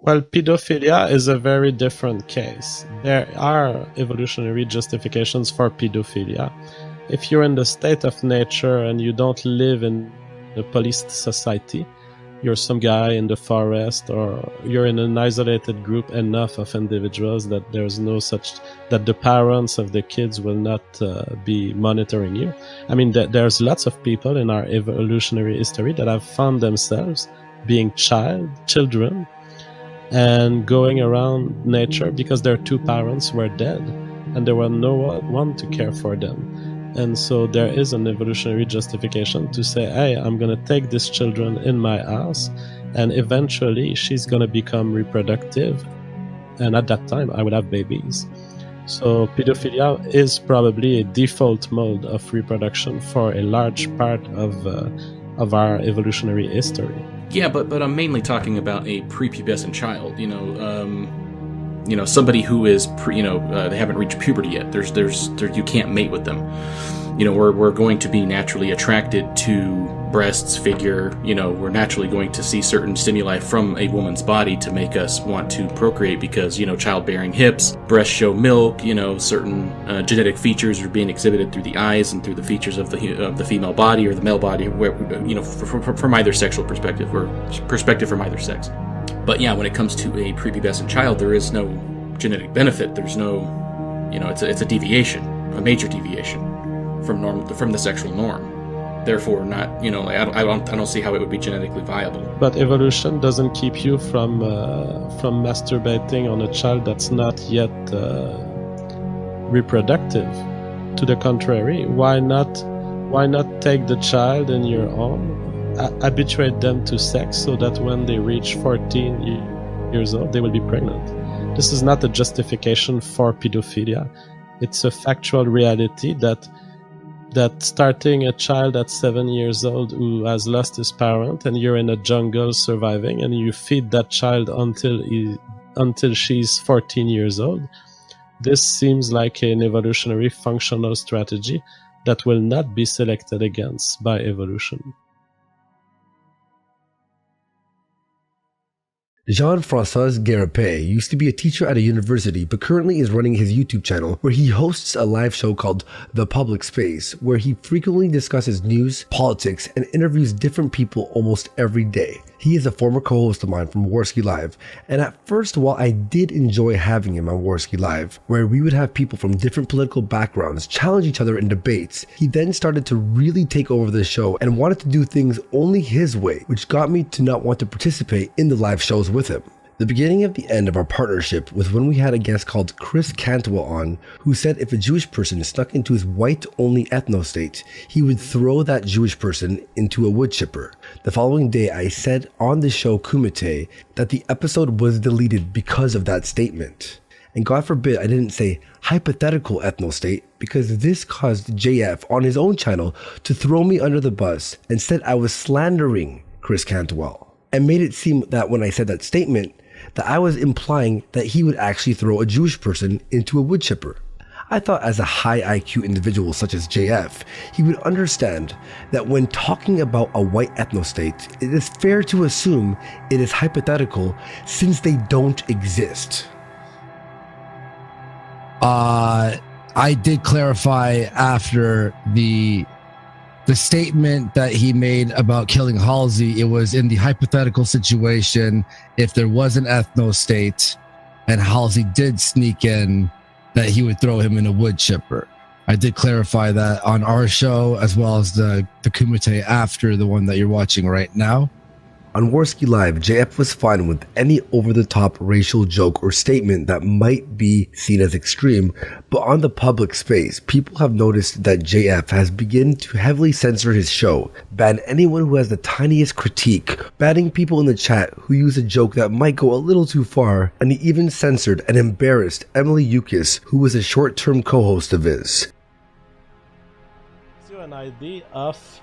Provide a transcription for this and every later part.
Well, pedophilia is a very different case. There are evolutionary justifications for pedophilia. If you're in the state of nature and you don't live in a policed society, you're some guy in the forest, or you're in an isolated group enough of individuals that there's no such, that the parents of the kids will not be monitoring you. I mean, there's lots of people in our evolutionary history that have found themselves being children and going around nature because their two parents were dead and there were no one to care for them. And so there is an evolutionary justification to say, hey, I'm going to take these children in my house, and eventually she's going to become reproductive. And at that time, I will have babies. So pedophilia is probably a default mode of reproduction for a large part of our evolutionary history. Yeah, but I'm mainly talking about a prepubescent child. Somebody who is they haven't reached puberty yet. You can't mate with them. We're going to be naturally attracted to breasts, figure. We're naturally going to see certain stimuli from a woman's body to make us want to procreate because childbearing hips, breasts show milk. Certain genetic features are being exhibited through the eyes and through the features of the female body or the male body, where, from either sexual perspective or perspective from either sex. But yeah, when it comes to a prepubescent child, there is no genetic benefit. There's no, it's a deviation, a major deviation from the sexual norm. Therefore, not, I don't see how it would be genetically viable. But evolution doesn't keep you from masturbating on a child that's not yet reproductive. To the contrary, why not take the child in your own? Habituate them to sex so that when they reach 14 years old, they will be pregnant. This is not a justification for pedophilia. It's a factual reality that starting a child at 7 years old who has lost his parent, and you're in a jungle surviving, and you feed that child until she's 14 years old, this seems like an evolutionary functional strategy that will not be selected against by evolution. Francois Gariepy used to be a teacher at a university, but currently is running his YouTube channel where he hosts a live show called The Public Space, where he frequently discusses news, politics, and interviews different people almost every day. He is a former co-host of mine from Warski Live, and at first, while I did enjoy having him on Warski Live, where we would have people from different political backgrounds challenge each other in debates, he then started to really take over the show and wanted to do things only his way, which got me to not want to participate in the live shows with him. The beginning of the end of our partnership was when we had a guest called Chris Cantwell on, who said if a Jewish person snuck into his white-only ethno-state, he would throw that Jewish person into a wood chipper. The following day, I said on the show Kumite that the episode was deleted because of that statement. And God forbid I didn't say hypothetical ethno-state, because this caused JF on his own channel to throw me under the bus and said I was slandering Chris Cantwell, and made it seem that when I said that statement, that I was implying that he would actually throw a Jewish person into a wood chipper. I thought as a high IQ individual such as JF, he would understand that when talking about a white ethno-state, it is fair to assume it is hypothetical since they don't exist. I did clarify after the statement that he made about killing Halsey. It was in the hypothetical situation if there was an ethno-state and Halsey did sneak in, that he would throw him in a wood chipper. I did clarify that on our show as well as the Kumite after the one that you're watching right now. On Warski Live, JF was fine with any over-the-top racial joke or statement that might be seen as extreme, but on the public space, people have noticed that JF has begun to heavily censor his show, ban anyone who has the tiniest critique, banning people in the chat who use a joke that might go a little too far, and he even censored and embarrassed Emily Yukis, who was a short-term co-host of his. An idea of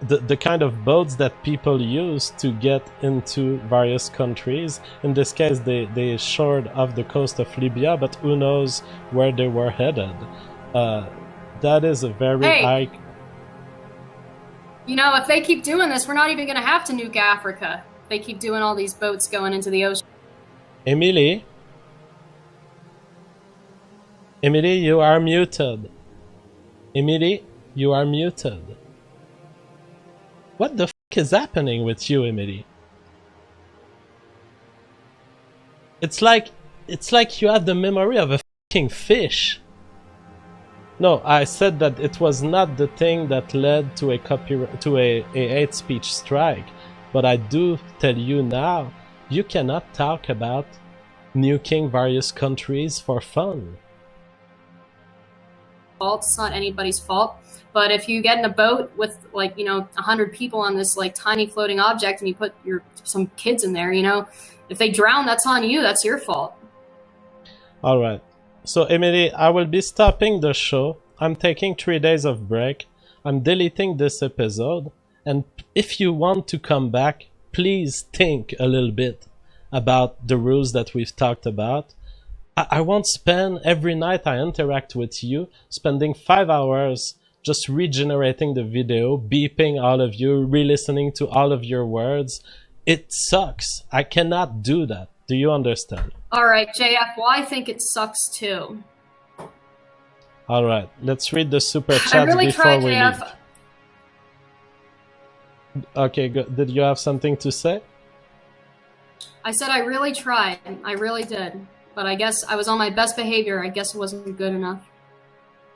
the kind of boats that people use to get into various countries. In this case, they shored off the coast of Libya, but who knows where they were headed. That is a very high... You know, if they keep doing this, we're not even going to have to nuke Africa. they keep doing all these boats going into the ocean. Emily? Emily, you are muted. Emily, you are muted. What the fuck is happening with you, Emily? It's like you have the memory of a fucking fish. No, I said that it was not the thing that led to a hate speech strike, but I do tell you now, you cannot talk about nuking various countries for fun. It's not anybody's fault, but if you get in a boat with, like, 100 people on this like tiny floating object and you put some kids in there, if they drown, that's on you. That's your fault. All right. So, Emily, I will be stopping the show. I'm taking 3 days of break. I'm deleting this episode. And if you want to come back, please think a little bit about the rules that we've talked about. I won't spend every night I interact with you, spending 5 hours just regenerating the video, beeping all of you, re-listening to all of your words. It sucks. I cannot do that. Do you understand? All right, JF, well, I think it sucks too. All right, let's read the super chats before we leave. Okay, good. Did you have something to say? I said I really tried. I really did. But I guess I was on my best behavior. I guess it wasn't good enough.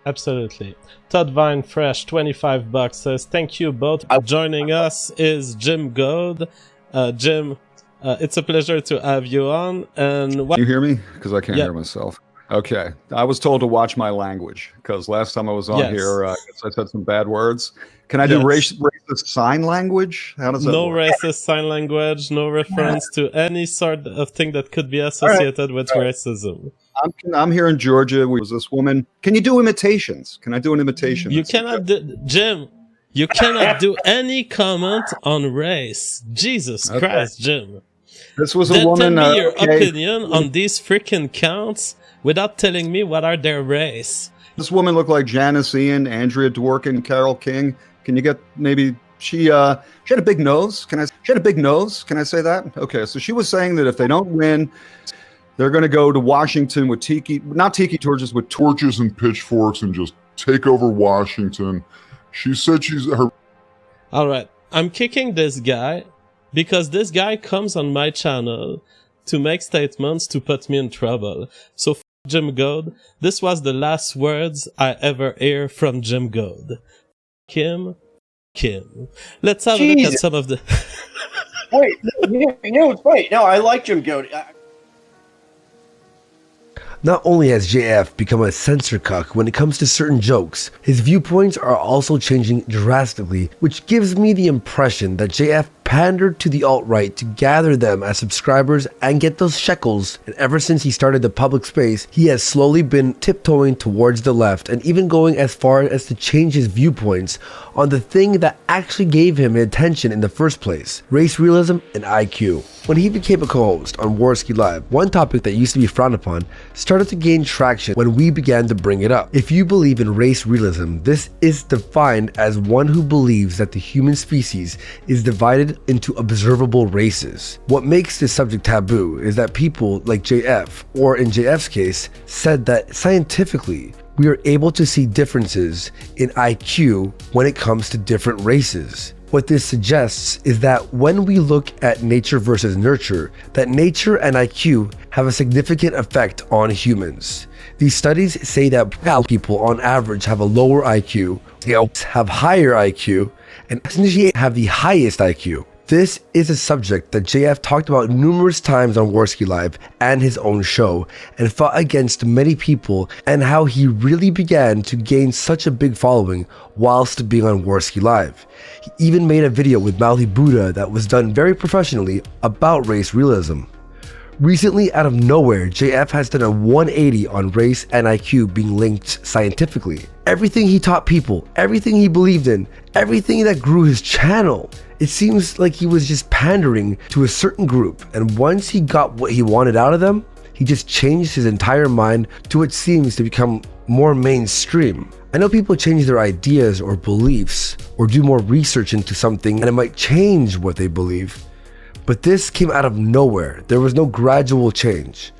Absolutely. Todd Vine Fresh, $25 says, thank you both for joining us. Is Jim Goad. Jim, it's a pleasure to have you on. And Can you hear me? Because I can't hear myself. Okay. I was told to watch my language because last time I was on here, I said some bad words. Can I do racist sign language? How does that work? Racist sign language, no reference to any sort of thing that could be associated with racism. I'm here in Georgia. Was this woman? Can you do imitations? Can I do an imitation? You cannot do, Jim. You cannot do any comment on race. Jesus Christ, Jim. This was a woman. Tell me your opinion on these freaking counts without telling me what are their race. This woman looked like Janice Ian, Andrea Dworkin, Carole King. Can you get maybe she had a big nose? She had a big nose. Can I say that? Okay, so she was saying that if they don't win, they're going to go to Washington with not tiki torches, with torches and pitchforks and just take over Washington. She said All right, I'm kicking this guy because this guy comes on my channel to make statements to put me in trouble. So Jim Goad, this was the last words I ever hear from Jim Goad. Kim. Let's have a look at some of the... Wait, wait. No, I like Jim Goad. Not only has JF become a censor cuck when it comes to certain jokes, his viewpoints are also changing drastically, which gives me the impression that JF pandered to the alt-right to gather them as subscribers and get those shekels, and ever since he started the public space, he has slowly been tiptoeing towards the left and even going as far as to change his viewpoints on the thing that actually gave him attention in the first place, race realism and IQ. When he became a co-host on Warski Live, one topic that used to be frowned upon started to gain traction when we began to bring it up. If you believe in race realism, this is defined as one who believes that the human species is divided into observable races. What makes this subject taboo is that people like JF, or in JF's case, said that scientifically, we are able to see differences in IQ when it comes to different races. What this suggests is that when we look at nature versus nurture, that nature and IQ have a significant effect on humans. These studies say that people on average have a lower IQ, have higher IQ, and have the highest IQ. This is a subject that JF talked about numerous times on Warski Live and his own show, and fought against many people, and how he really began to gain such a big following whilst being on Warski Live. He even made a video with Mouthy Buddha that was done very professionally about race realism. Recently, out of nowhere, JF has done a 180 on race and IQ being linked scientifically. Everything he taught people, everything he believed in, everything that grew his channel, it seems like he was just pandering to a certain group, and once he got what he wanted out of them, he just changed his entire mind to what seems to become more mainstream. I know people change their ideas or beliefs, or do more research into something and it might change what they believe. But this came out of nowhere. There was no gradual change.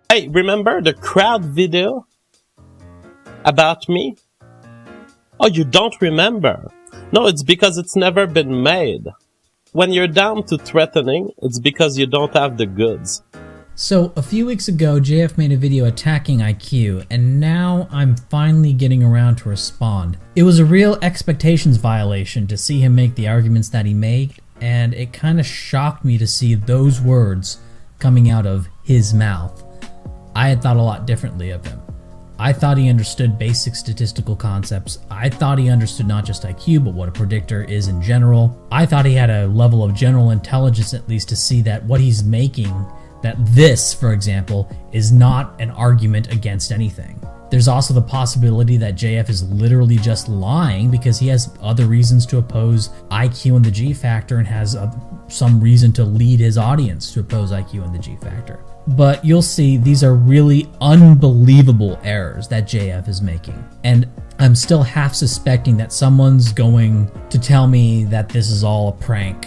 Hey, remember the crowd video about me? Oh, you don't remember? No, it's because it's never been made. When you're down to threatening, it's because you don't have the goods. So, a few weeks ago, JF made a video attacking IQ, and now I'm finally getting around to respond. It was a real expectations violation to see him make the arguments that he made, and it kind of shocked me to see those words coming out of his mouth. I had thought a lot differently of him. I thought he understood basic statistical concepts. I thought he understood not just IQ, but what a predictor is in general. I thought he had a level of general intelligence at least to see that what he's making, that this, for example, is not an argument against anything. There's also the possibility that JF is literally just lying because he has other reasons to oppose IQ and the G factor and has some reason to lead his audience to oppose IQ and the G factor. But you'll see these are really unbelievable errors that JF is making. And I'm still half suspecting that someone's going to tell me that this is all a prank.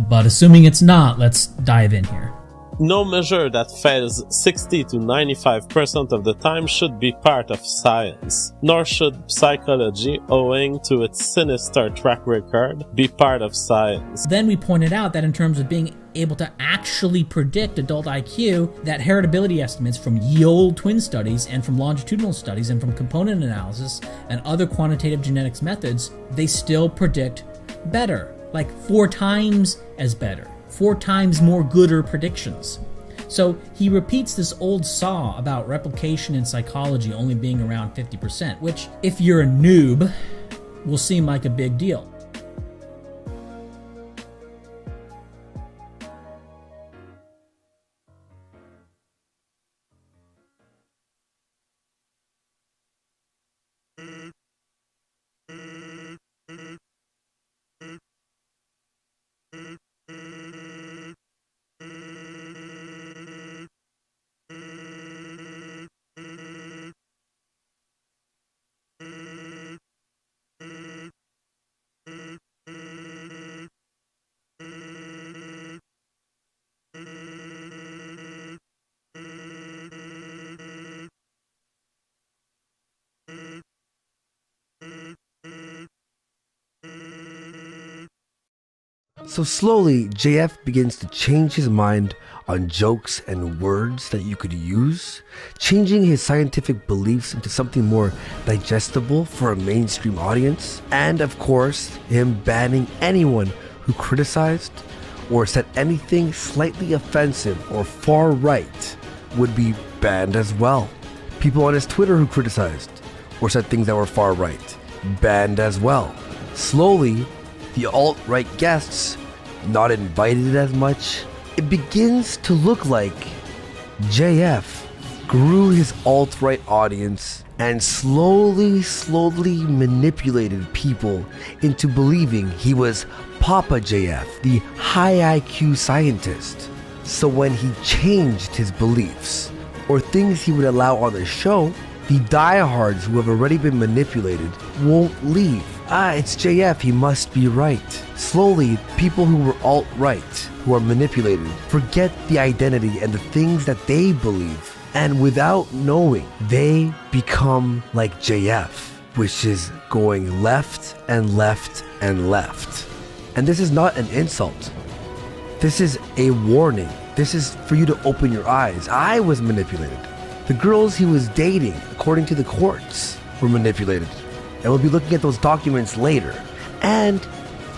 But assuming it's not, let's dive in here. No measure that fails 60 to 95% of the time should be part of science, nor should psychology, owing to its sinister track record, be part of science. Then we pointed out that in terms of being able to actually predict adult IQ, that heritability estimates from ye olde twin studies and from longitudinal studies and from component analysis and other quantitative genetics methods, they still predict better, like 4 times as better. 4 times more gooder predictions. So he repeats this old saw about replication in psychology only being around 50%, which, if you're a noob, will seem like a big deal. So slowly, JF begins to change his mind on jokes and words that you could use, changing his scientific beliefs into something more digestible for a mainstream audience, and of course, him banning anyone who criticized or said anything slightly offensive or far right would be banned as well. People on his Twitter who criticized or said things that were far right, banned as well. Slowly, the alt-right guests not invited as much. It begins to look like JF grew his alt-right audience and slowly manipulated people into believing he was Papa JF, the high IQ scientist. So when he changed his beliefs or things he would allow on the show, the diehards who have already been manipulated won't leave. It's JF, he must be right. Slowly, people who were alt-right, who are manipulated, forget the identity and the things that they believe. And without knowing, they become like JF, which is going left and left and left. And this is not an insult. This is a warning. This is for you to open your eyes. I was manipulated. The girls he was dating, according to the courts, were manipulated. And we'll be looking at those documents later. And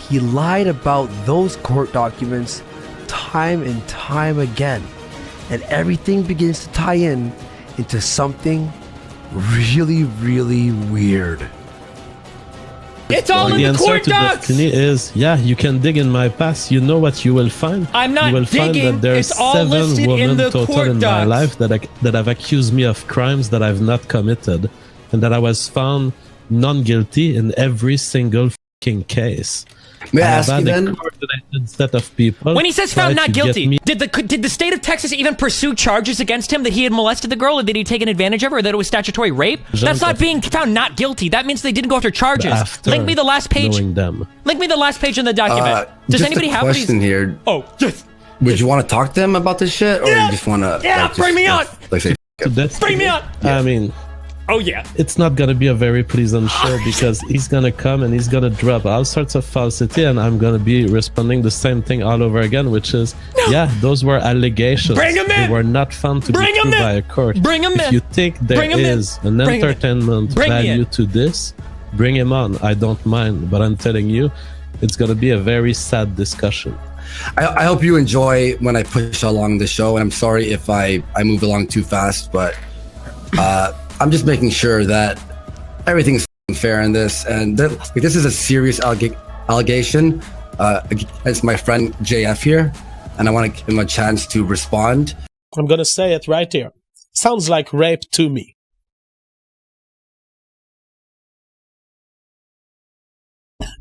he lied about those court documents time and time again. And everything begins to tie in into something really, really weird. It's all in the court docs! The answer to destiny is, yeah, you can dig in my past. You know what you will find? I'm not you will digging. Find that there's it's all 7 listed women in the total court in docs. my life that have accused me of crimes that I've not committed. And that I was found non-guilty in every single fucking case. May I ask you then? isolated set of people. When he says found not guilty, did the state of Texas even pursue charges against him that he had molested the girl, or that he'd taken advantage of her, or that it was statutory rape? That's not being found not guilty. That means they didn't go after charges. Link me the last page. Link me the last page in the document. Does anybody have these? Question here? Oh, yes. Would you want to talk to them about this shit, or you just want to? Yeah, bring me on. Bring me on. I mean, oh yeah, it's not gonna be a very pleasant show because he's gonna come and he's gonna drop all sorts of falsity, and I'm gonna be responding the same thing all over again, which is, yeah, those were allegations. Bring him in. They were not found to be proved by a court. Bring him in. If you think there is an entertainment value to this, bring him on. I don't mind, but I'm telling you, it's gonna be a very sad discussion. I hope you enjoy when I push along the show, and I'm sorry if I move along too fast, but I'm just making sure that everything's fair in this, and this is a serious allegation against my friend JF here, and I want to give him a chance to respond. I'm gonna say it right here. Sounds like rape to me.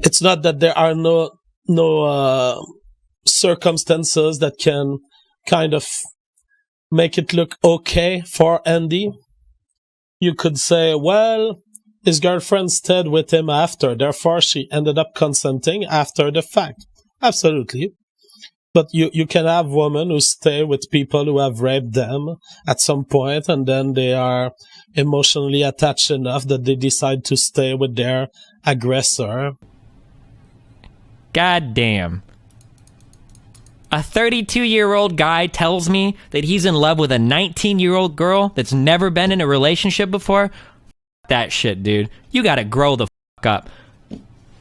It's not that there are no circumstances that can kind of make it look okay for Andy. You could say, well, his girlfriend stayed with him after, therefore she ended up consenting after the fact. Absolutely. But you can have women who stay with people who have raped them at some point, and then they are emotionally attached enough that they decide to stay with their aggressor. God damn. A 32-year-old guy tells me that he's in love with a 19-year-old girl that's never been in a relationship before? F that shit, dude. You gotta grow the fuck up.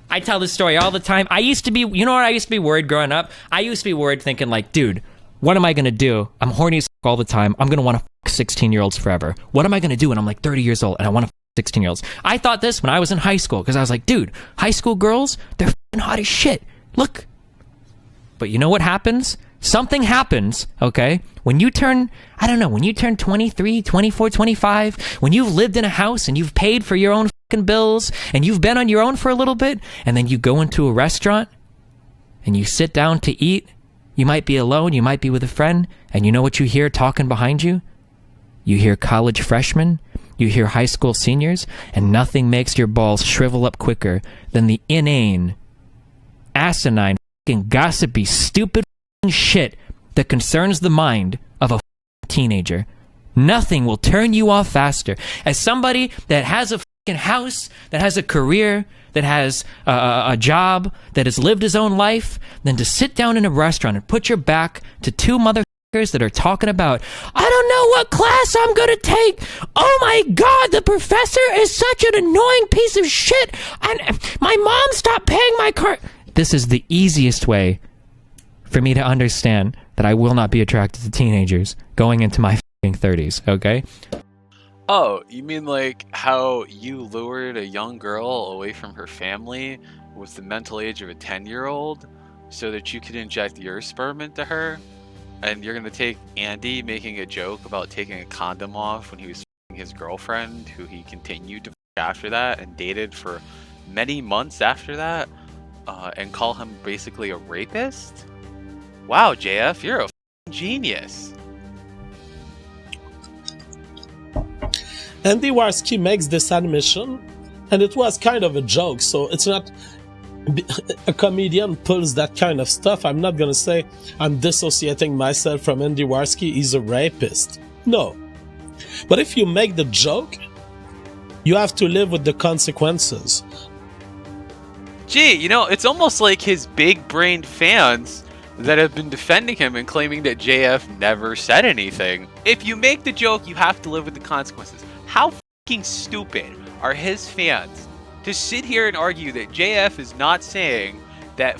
I tell this story all the time. I used to be, you know what I used to be worried growing up? I used to be worried thinking like, dude, what am I gonna do? I'm horny as fuck all the time. I'm gonna wanna fuck 16-year-olds forever. What am I gonna do when I'm like 30 years old and I wanna fuck 16-year-olds? I thought this when I was in high school, because I was like, dude, high school girls, they're fucking hot as shit. Look. But you know what happens? Something happens, okay? When you turn, I don't know, when you turn 23, 24, 25, when you've lived in a house and you've paid for your own fucking bills and you've been on your own for a little bit, and then you go into a restaurant and you sit down to eat, you might be alone, you might be with a friend, and you know what you hear talking behind you? You hear college freshmen, you hear high school seniors, and nothing makes your balls shrivel up quicker than the inane, asinine, gossipy, stupid shit that concerns the mind of a teenager. Nothing will turn you off faster. As somebody that has a house, that has a career, that has a job, that has lived his own life, than to sit down in a restaurant and put your back to two motherfuckers that are talking about, I don't know what class I'm gonna take. Oh my god, the professor is such an annoying piece of shit, and my mom stopped paying my car. This is the easiest way for me to understand that I will not be attracted to teenagers going into my 30s, okay? Oh, you mean like how you lured a young girl away from her family with the mental age of a 10-year-old so that you could inject your sperm into her? And you're gonna take Andy making a joke about taking a condom off when he was his girlfriend, who he continued to after that and dated for many months after that? And call him basically a rapist? Wow, JF, you're a genius. Andy Warski makes this admission, and it was kind of a joke, so it's not a comedian pulls that kind of stuff. I'm not gonna say I'm dissociating myself from Andy Warski, he's a rapist. No. But if you make the joke, you have to live with the consequences. Gee, you know, it's almost like his big-brained fans that have been defending him and claiming that JF never said anything. If you make the joke, you have to live with the consequences. How fucking stupid are his fans to sit here and argue that JF is not saying that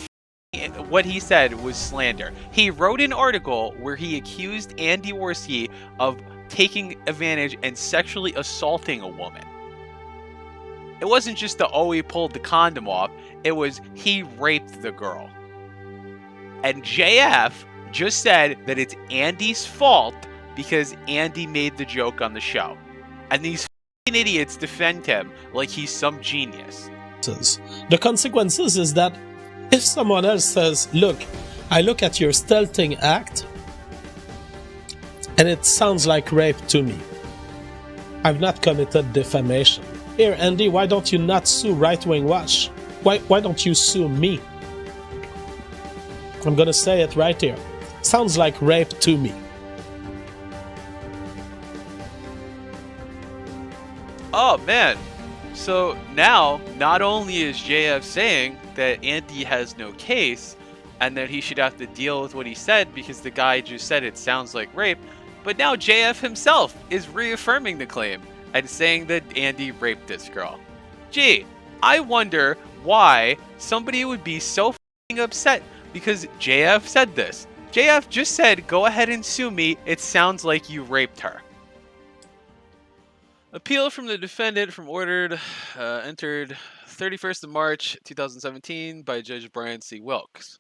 what he said was slander? He wrote an article where he accused Andy Warski of taking advantage and sexually assaulting a woman. It wasn't just the, oh, he pulled the condom off. It was, he raped the girl. And JF just said that it's Andy's fault because Andy made the joke on the show. And these f***ing idiots defend him like he's some genius. The consequences is that If someone else says, look, I look at your stealthing act and it sounds like rape to me, I've not committed defamation. Here, Andy, why don't you not sue Right Wing Watch? Why don't you sue me? I'm gonna say it right here. Sounds like rape to me. Oh man. So now, not only is JF saying that Andy has no case and that he should have to deal with what he said because the guy just said it sounds like rape, but now JF himself is reaffirming the claim and saying that Andy raped this girl. Gee, I wonder why somebody would be so f***ing upset because JF said this. JF just said, go ahead and sue me, it sounds like you raped her. Appeal from the defendant from ordered entered 31st of March 2017 by Judge Brian C. Wilkes.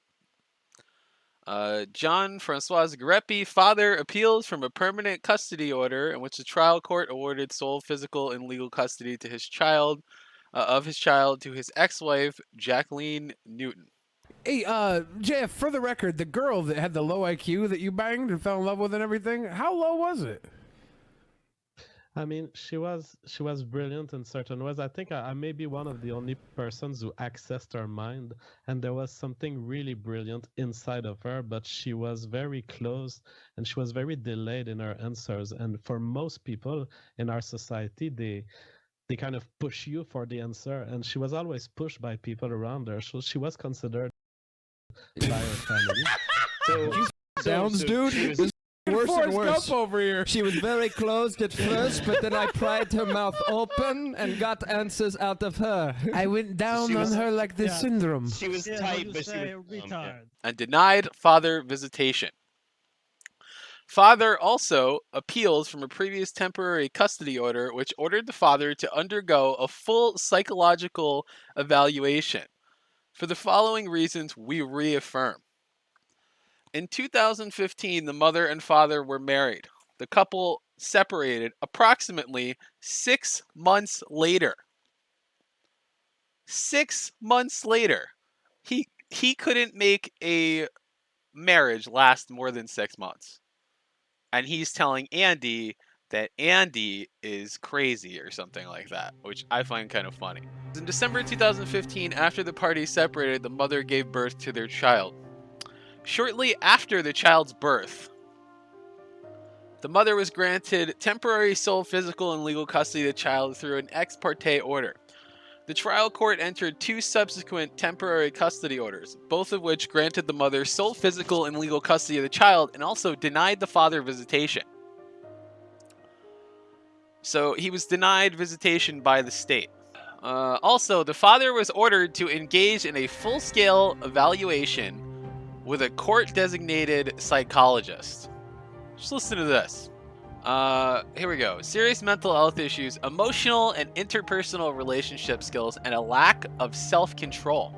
John Francois Gariepy, father, appeals from a permanent custody order in which the trial court awarded sole physical and legal custody to his child, to his ex-wife, Jacqueline Newton. Hey, JF, for the record, the girl that had the low IQ that you banged and fell in love with and everything, how low was it? I mean, she was brilliant in certain ways. I think I may be one of the only persons who accessed her mind, and there was something really brilliant inside of her, but she was very closed and she was very delayed in her answers. And for most people in our society, they kind of push you for the answer, and she was always pushed by people around her. So she was considered by her family. Sounds, dude. Worse and worse. Over here. She was very closed at first, but then I pried her mouth open and got answers out of her. I went down on her like the syndrome. She was tight, but she was retarded. And denied father visitation. Father also appeals from a previous temporary custody order, which ordered the father to undergo a full psychological evaluation. For the following reasons, we reaffirm. In 2015, the mother and father were married. The couple separated approximately 6 months later. 6 months later. He couldn't make a marriage last more than 6 months. And he's telling Andy that Andy is crazy or something like that, which I find kind of funny. In December 2015, after the parties separated, the mother gave birth to their child. Shortly after the child's birth, the mother was granted temporary sole physical and legal custody of the child through an ex parte order. The trial court entered 2 subsequent temporary custody orders, both of which granted the mother sole physical and legal custody of the child and also denied the father visitation. So he was denied visitation by the state. Also, the father was ordered to engage in a full-scale evaluation with a court-designated psychologist. Just listen to this. Here we go. Serious mental health issues, emotional and interpersonal relationship skills, and a lack of self-control.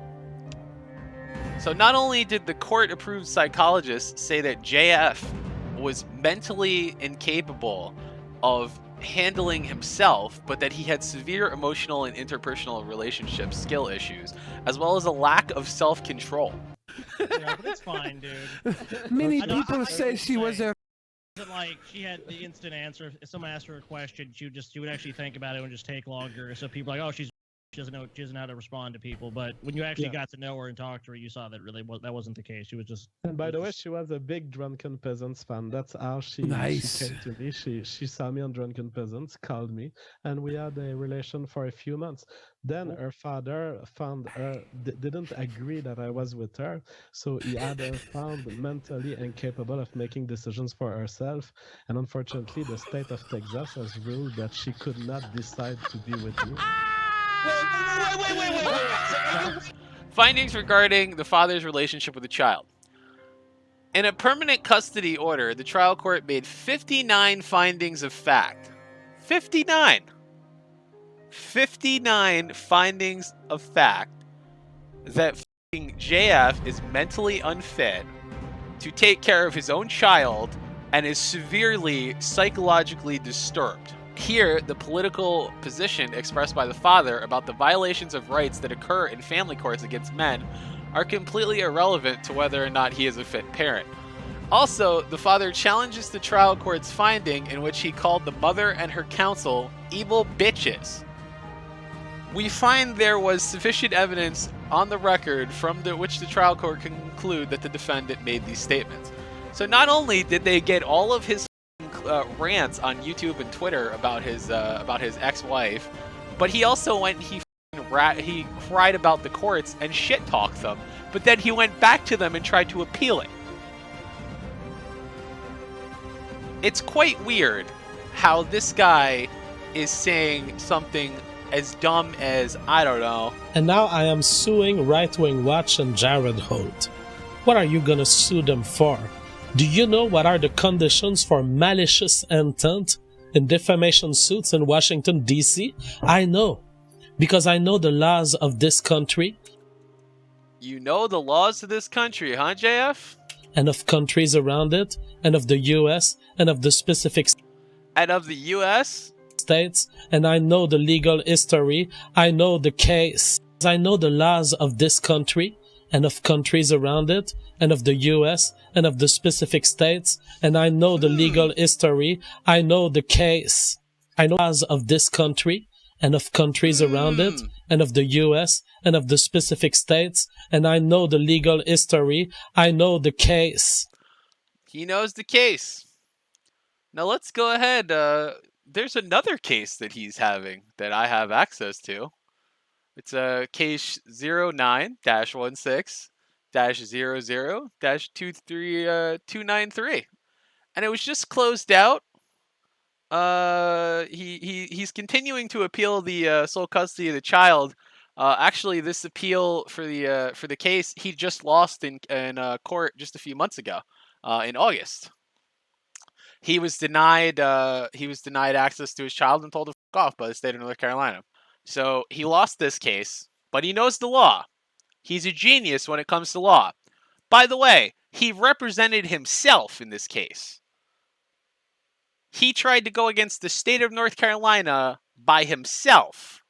So not only did the court-approved psychologist say that JF was mentally incapable of handling himself, but that he had severe emotional and interpersonal relationship skill issues, as well as a lack of self-control. Yeah, but it's fine, dude. Many people say she was a... Like, she had the instant answer. If someone asked her a question, she would actually think about it and just take longer. So people are like, oh, she doesn't know how to respond to people. But when you actually got to know her and talk to her, you saw that that wasn't the case. She was just. And by the way, she was a big Drunken Peasants fan. That's how she came to me. She saw me on Drunken Peasants, called me, and we had a relation for a few months. Then her father found her didn't agree that I was with her, so he had her found mentally incapable of making decisions for herself. And unfortunately, the state of Texas has ruled that she could not decide to be with me. Wait. Findings regarding the father's relationship with the child. In a permanent custody order, the trial court made 59 findings of fact. 59 findings of fact that JF is mentally unfit to take care of his own child and is severely psychologically disturbed. Here, the political position expressed by the father about the violations of rights that occur in family courts against men are completely irrelevant to whether or not he is a fit parent. Also, the father challenges the trial court's finding in which he called the mother and her counsel evil bitches. We find there was sufficient evidence on the record from which the trial court can conclude that the defendant made these statements. So not only did they get all of his rants on YouTube and Twitter about his ex-wife, but he also went and he cried about the courts and shit-talked them, but then he went back to them and tried to appeal it. It's quite weird how this guy is saying something as dumb as, I don't know. And now I am suing Right Wing Watch and Jared Holt. What are you gonna sue them for? Do you know what are the conditions for malicious intent in defamation suits in Washington, D.C.? I know, because I know the laws of this country. You know the laws of this country, huh, JF? And of countries around it, and of the U.S., and of the specific states, and I know the legal history, I know the case, I know the laws of this country, and of countries around it, and of the U.S., and of the specific states, and I know the legal history, I know the case, I know the laws of this country, and of countries around it, and of the U.S., and of the specific states, and I know the legal history, I know the case. He knows the case. Now let's go ahead. There's another case that he's having that I have access to. It's a case 09-16-00-23293, and it was just closed out. He's continuing to appeal the sole custody of the child. Actually, this appeal for the case he just lost in court just a few months ago, in August. He was denied access to his child and told to fuck off by the state of North Carolina. So he lost this case, but he knows the law. He's a genius when it comes to law. By the way, he represented himself in this case. He tried to go against the state of North Carolina by himself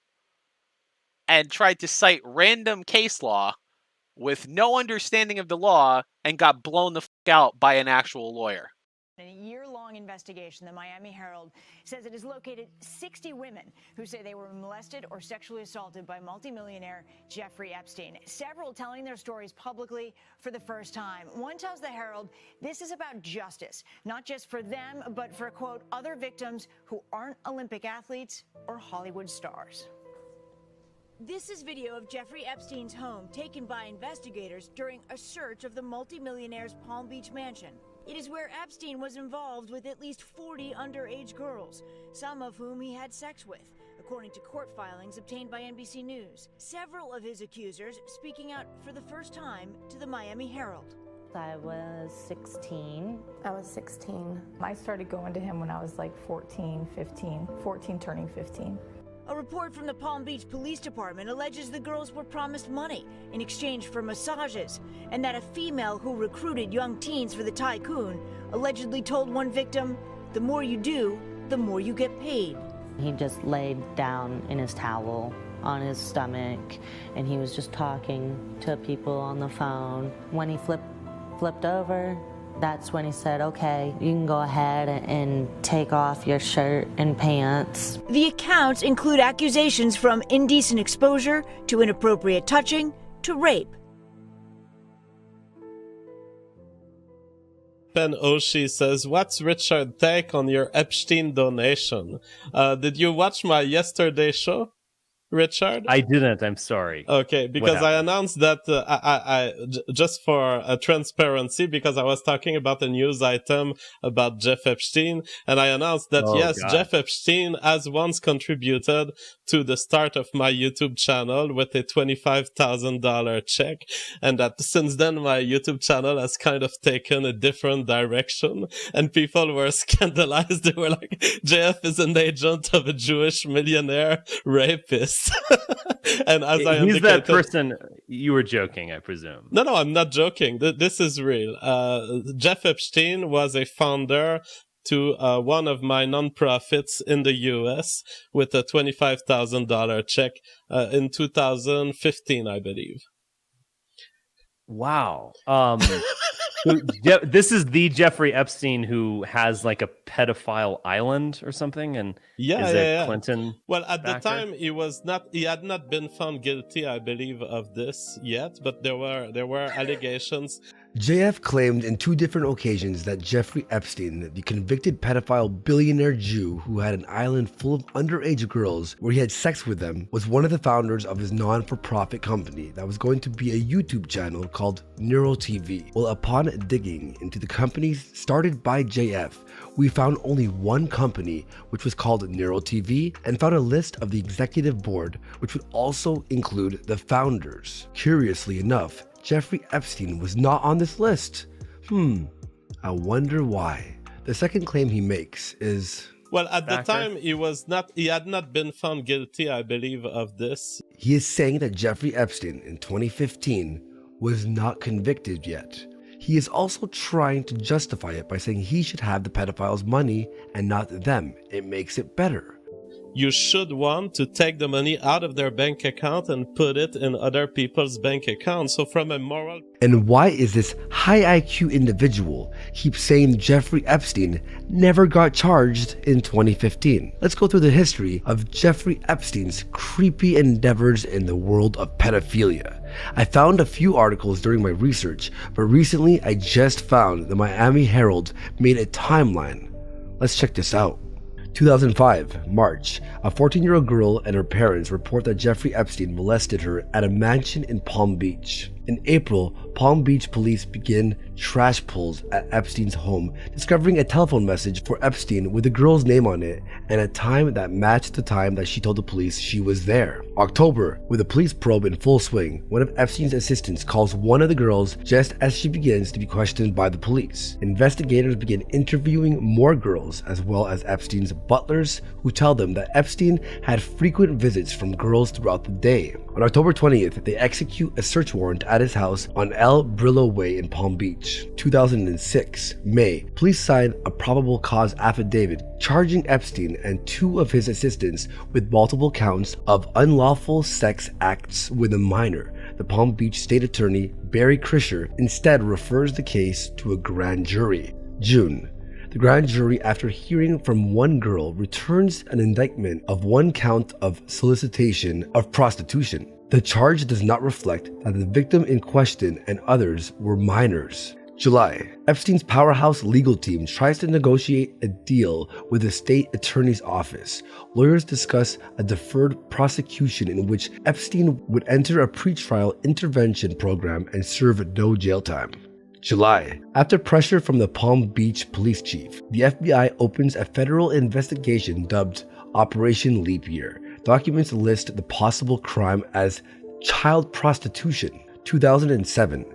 and tried to cite random case law with no understanding of the law and got blown the fuck out by an actual lawyer. In a year-long investigation, the Miami Herald says it has located 60 women who say they were molested or sexually assaulted by multimillionaire Jeffrey Epstein, several telling their stories publicly for the first time. One tells the Herald this is about justice, not just for them, but for, quote, other victims who aren't Olympic athletes or Hollywood stars. This is video of Jeffrey Epstein's home taken by investigators during a search of the multimillionaire's Palm Beach mansion. It is where Epstein was involved with at least 40 underage girls, some of whom he had sex with, according to court filings obtained by NBC News. Several of his accusers speaking out for the first time to the Miami Herald. I was 16. I was 16. I started going to him when I was like 14 turning 15. A report from the Palm Beach Police Department alleges the girls were promised money in exchange for massages, and that a female who recruited young teens for the tycoon allegedly told one victim, "The more you do, the more you get paid." He just laid down in his towel on his stomach, and he was just talking to people on the phone. When he flipped over, that's when he said, "Okay, you can go ahead and take off your shirt and pants." The accounts include accusations from indecent exposure to inappropriate touching to rape. Ben Oshie says, "What's Richard's take on your Epstein donation? Did you watch my yesterday show, Richard?" I didn't. I'm sorry. Okay, because I announced that just for transparency, because I was talking about a news item about Jeff Epstein, and I announced that Jeff Epstein has once contributed to the start of my YouTube channel with a $25,000 check, and that since then my YouTube channel has kind of taken a different direction, and people were scandalized. They were like, "JF is an agent of a Jewish millionaire rapist." And as I he's that person. You were joking, I presume. No, I'm not joking. This is real. Jeff Epstein was a founder to one of my nonprofits in the U.S. with a $25,000 check in 2015, I believe. Wow. This is the Jeffrey Epstein who has like a pedophile island or something, and is Clinton? Well, at the backer? time, he had not been found guilty, I believe, of this yet, but there were allegations. JF claimed in 2 different occasions that Jeffrey Epstein, the convicted pedophile billionaire Jew who had an island full of underage girls where he had sex with them, was one of the founders of his non-for-profit company that was going to be a YouTube channel called Neuro TV. Well, upon digging into the companies started by JF, we found only one company, which was called Neuro TV, and found a list of the executive board, which would also include the founders. Curiously enough, Jeffrey Epstein was not on this list. I wonder why. The second claim he makes is... Well, at the time, he had not been found guilty, I believe, of this. He is saying that Jeffrey Epstein in 2015 was not convicted yet. He is also trying to justify it by saying he should have the pedophiles' money and not them. It makes it better. You should want to take the money out of their bank account and put it in other people's bank accounts. So from a moral... And why is this high IQ individual keep saying Jeffrey Epstein never got charged in 2015? Let's go through the history of Jeffrey Epstein's creepy endeavors in the world of pedophilia. I found a few articles during my research, but recently I just found the Miami Herald made a timeline. Let's check this out. 2005, March, a 14-year-old girl and her parents report that Jeffrey Epstein molested her at a mansion in Palm Beach. In April, Palm Beach police begin trash pulls at Epstein's home, discovering a telephone message for Epstein with the girl's name on it and a time that matched the time that she told the police she was there. October, with a police probe in full swing, one of Epstein's assistants calls one of the girls just as she begins to be questioned by the police. Investigators begin interviewing more girls as well as Epstein's butlers, who tell them that Epstein had frequent visits from girls throughout the day. On October 20th, they execute a search warrant at his house on El Brillo Way in Palm Beach. 2006, May, police sign a probable cause affidavit charging Epstein and 2 of his assistants with multiple counts of unlawful sex acts with a minor. The Palm Beach State Attorney, Barry Krischer, instead refers the case to a grand jury. June. The grand jury, after hearing from one girl, returns an indictment of 1 count of solicitation of prostitution. The charge does not reflect that the victim in question and others were minors. July. Epstein's powerhouse legal team tries to negotiate a deal with the state attorney's office. Lawyers discuss a deferred prosecution in which Epstein would enter a pretrial intervention program and serve no jail time. July. After pressure from the Palm Beach police chief, the FBI opens a federal investigation dubbed Operation Leap Year. Documents list the possible crime as child prostitution. 2007,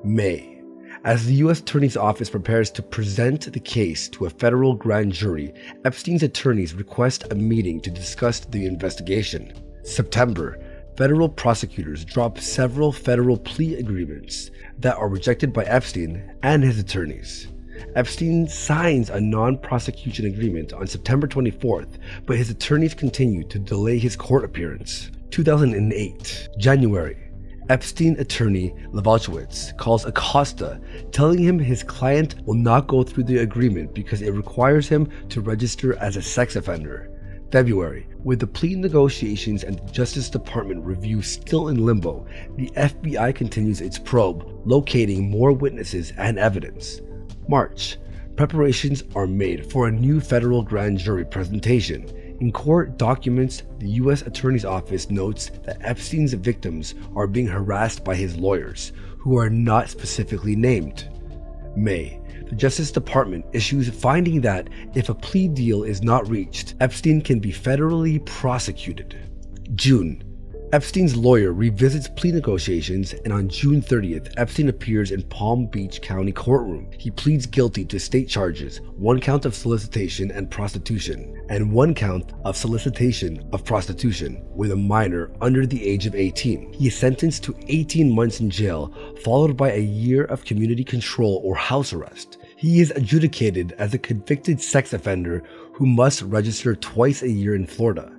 May. As the U.S. Attorney's Office prepares to present the case to a federal grand jury, Epstein's attorneys request a meeting to discuss the investigation. September. Federal prosecutors drop several federal plea agreements that are rejected by Epstein and his attorneys. Epstein signs a non-prosecution agreement on September 24th, but his attorneys continue to delay his court appearance. 2008, January. Epstein attorney Levalchowitz calls Acosta, telling him his client will not go through the agreement because it requires him to register as a sex offender. February. With the plea negotiations and the Justice Department review still in limbo, the FBI continues its probe, locating more witnesses and evidence. March. Preparations are made for a new federal grand jury presentation. In court documents, the U.S. Attorney's Office notes that Epstein's victims are being harassed by his lawyers, who are not specifically named. May. The Justice Department issues a finding that if a plea deal is not reached, Epstein can be federally prosecuted. June. Epstein's lawyer revisits plea negotiations, and on June 30th, Epstein appears in Palm Beach County courtroom. He pleads guilty to state charges, 1 count of solicitation and prostitution, and 1 count of solicitation of prostitution with a minor under the age of 18. He is sentenced to 18 months in jail, followed by a year of community control or house arrest. He is adjudicated as a convicted sex offender who must register twice a year in Florida.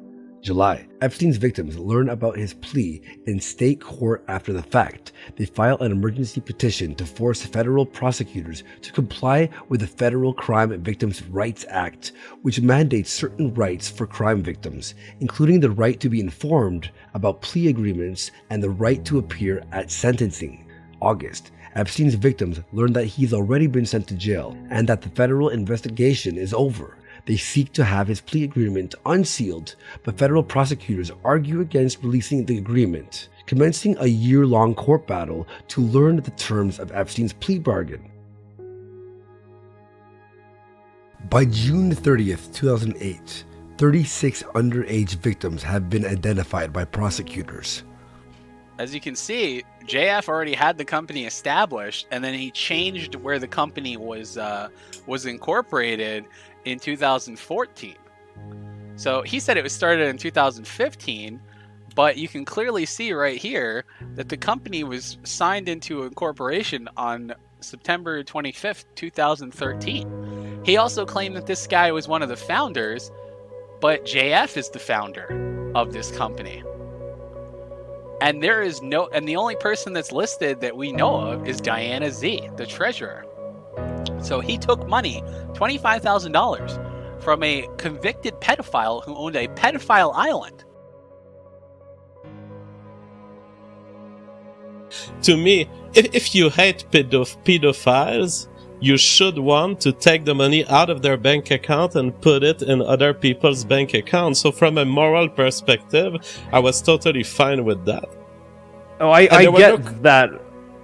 July, Epstein's victims learn about his plea in state court after the fact. They file an emergency petition to force federal prosecutors to comply with the Federal Crime Victims' Rights Act, which mandates certain rights for crime victims, including the right to be informed about plea agreements and the right to appear at sentencing. August, Epstein's victims learn that he's already been sent to jail and that the federal investigation is over. They seek to have his plea agreement unsealed, but federal prosecutors argue against releasing the agreement, commencing a year-long court battle to learn the terms of Epstein's plea bargain. By June 30th, 2008, 36 underage victims have been identified by prosecutors. As you can see, JF already had the company established, and then he changed where the company was incorporated in 2014. So he said it was started in 2015, but you can clearly see right here that the company was signed into incorporation on September 25th, 2013. He also claimed that this guy was one of the founders, but JF is the founder of this company. And the only person that's listed that we know of is Diana Z, the treasurer. So he took money, $25,000, from a convicted pedophile who owned a pedophile island. To me, if you hate pedophiles, you should want to take the money out of their bank account and put it in other people's bank accounts. So from a moral perspective, I was totally fine with that. Oh, I get that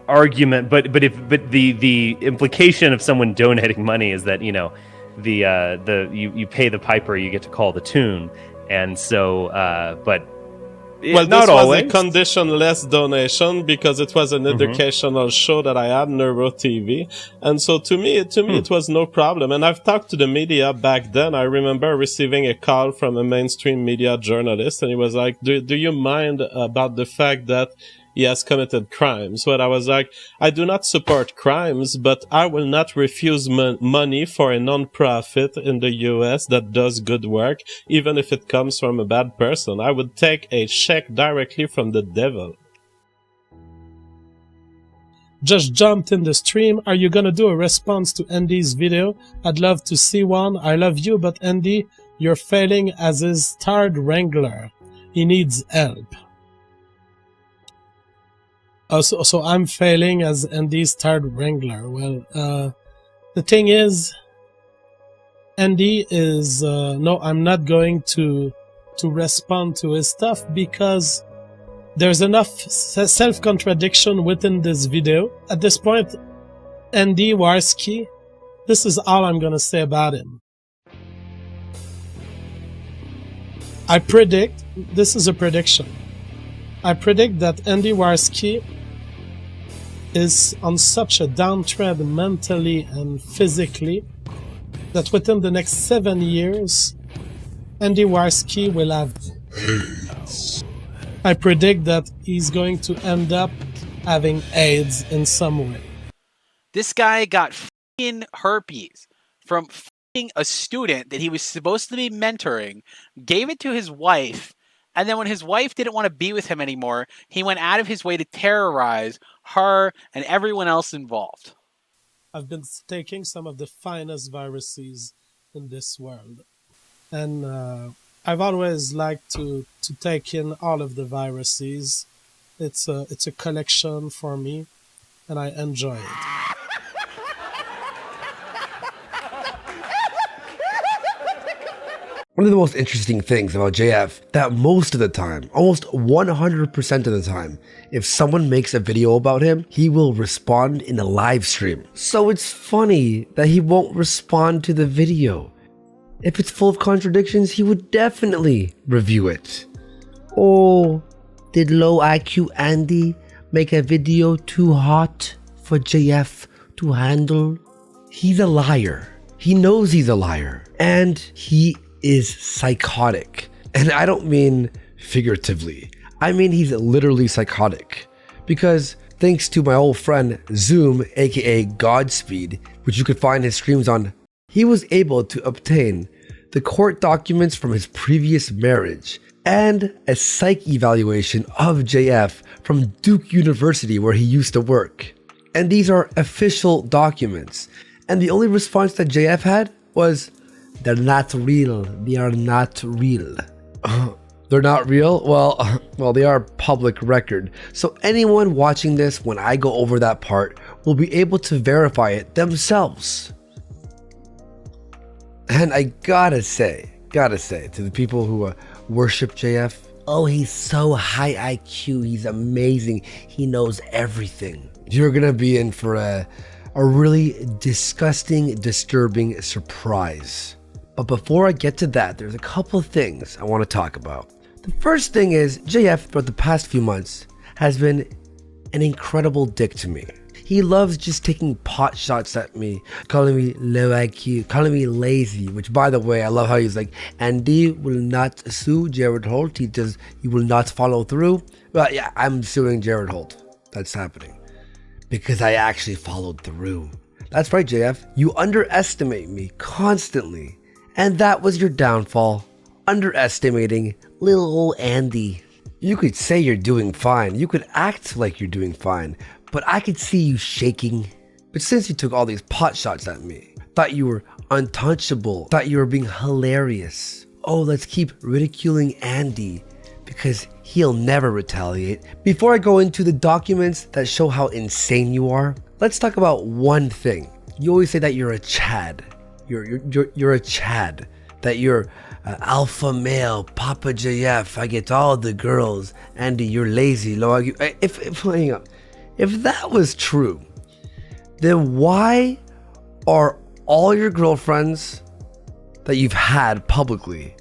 argument, but the implication of someone donating money is that, you know, you pay the piper, you get to call the tune, and so but well, not this always. was a conditionless donation because it was an educational show that I had, Neuro TV, and so to me it was no problem. And I've talked to the media back then. I remember receiving a call from a mainstream media journalist, and he was like, "Do you mind about the fact that he has committed crimes?" But I was like, I do not support crimes, but I will not refuse money for a non-profit in the US that does good work, even if it comes from a bad person. I would take a check directly from the devil. Just jumped in the stream. Are you gonna do a response to Andy's video? I'd love to see one. I love you, but Andy, you're failing as his third wrangler. He needs help. So I'm failing as Andy's third wrangler. Well, the thing is, Andy is no, I'm not going to respond to his stuff because there's enough self-contradiction within this video. At this point, Andy Warski, this is all I'm gonna say about him. I predict, this is a prediction, I predict that Andy Warski is on such a downtrend mentally and physically that within the next 7 years, Andy Warski will have AIDS. I predict that he's going to end up having AIDS in some way. This guy got f***ing herpes from f***ing a student that he was supposed to be mentoring, gave it to his wife, and then when his wife didn't want to be with him anymore, he went out of his way to terrorize her and everyone else involved. I've been taking some of the finest viruses in this world. And I've always liked to take in all of the viruses. It's a collection for me, and I enjoy it. One of the most interesting things about JF, that most of the time, almost 100% of the time, if someone makes a video about him, he will respond in a live stream. So it's funny that he won't respond to the video. If it's full of contradictions, he would definitely review it. Oh, did low IQ Andy make a video too hot for JF to handle? He's a liar. He knows he's a liar. And he is psychotic. And I don't mean figuratively. I mean he's literally psychotic. Because thanks to my old friend Zoom, aka Godspeed, which you could find his streams on, he was able to obtain the court documents from his previous marriage and a psych evaluation of JF from Duke University where he used to work. And these are official documents. And the only response that JF had was, "They're not real. They are not real." They're not real? Well, they are public record. So anyone watching this when I go over that part will be able to verify it themselves. And I gotta say to the people who worship JF, oh, he's so high IQ, he's amazing, he knows everything. You're gonna be in for a really disgusting, disturbing surprise. But before I get to that, there's a couple of things I want to talk about. The first thing is, JF throughout the past few months has been an incredible dick to me. He loves just taking pot shots at me, calling me low IQ, calling me lazy, which by the way, I love how he's like, Andy will not sue Jared Holt, he will not follow through. Well, yeah, I'm suing Jared Holt. That's happening. Because I actually followed through. That's right, JF, you underestimate me constantly. And that was your downfall, underestimating little old Andy. You could say you're doing fine, you could act like you're doing fine, but I could see you shaking. But since you took all these pot shots at me, thought you were untouchable, thought you were being hilarious. Oh, let's keep ridiculing Andy because he'll never retaliate. Before I go into the documents that show how insane you are, let's talk about one thing. You always say that you're a Chad. You're a Chad. That you're alpha male, Papa JF. I get all the girls. Andy, you're lazy, low IQ. If that was true, then why are all your girlfriends that you've had publicly?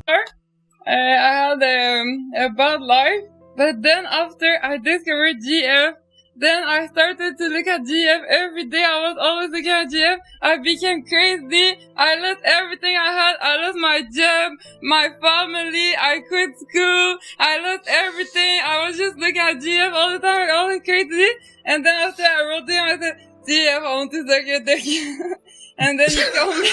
I had a bad life, but then after I discovered GF, then I started to look at GF every day. I was always looking at GF. I became crazy. I lost everything I had. I lost my job, my family. I quit school. I lost everything. I was just looking at GF all the time. I was crazy. And then after I wrote to him, I said, GF, I want to suck your dick. And then he told me.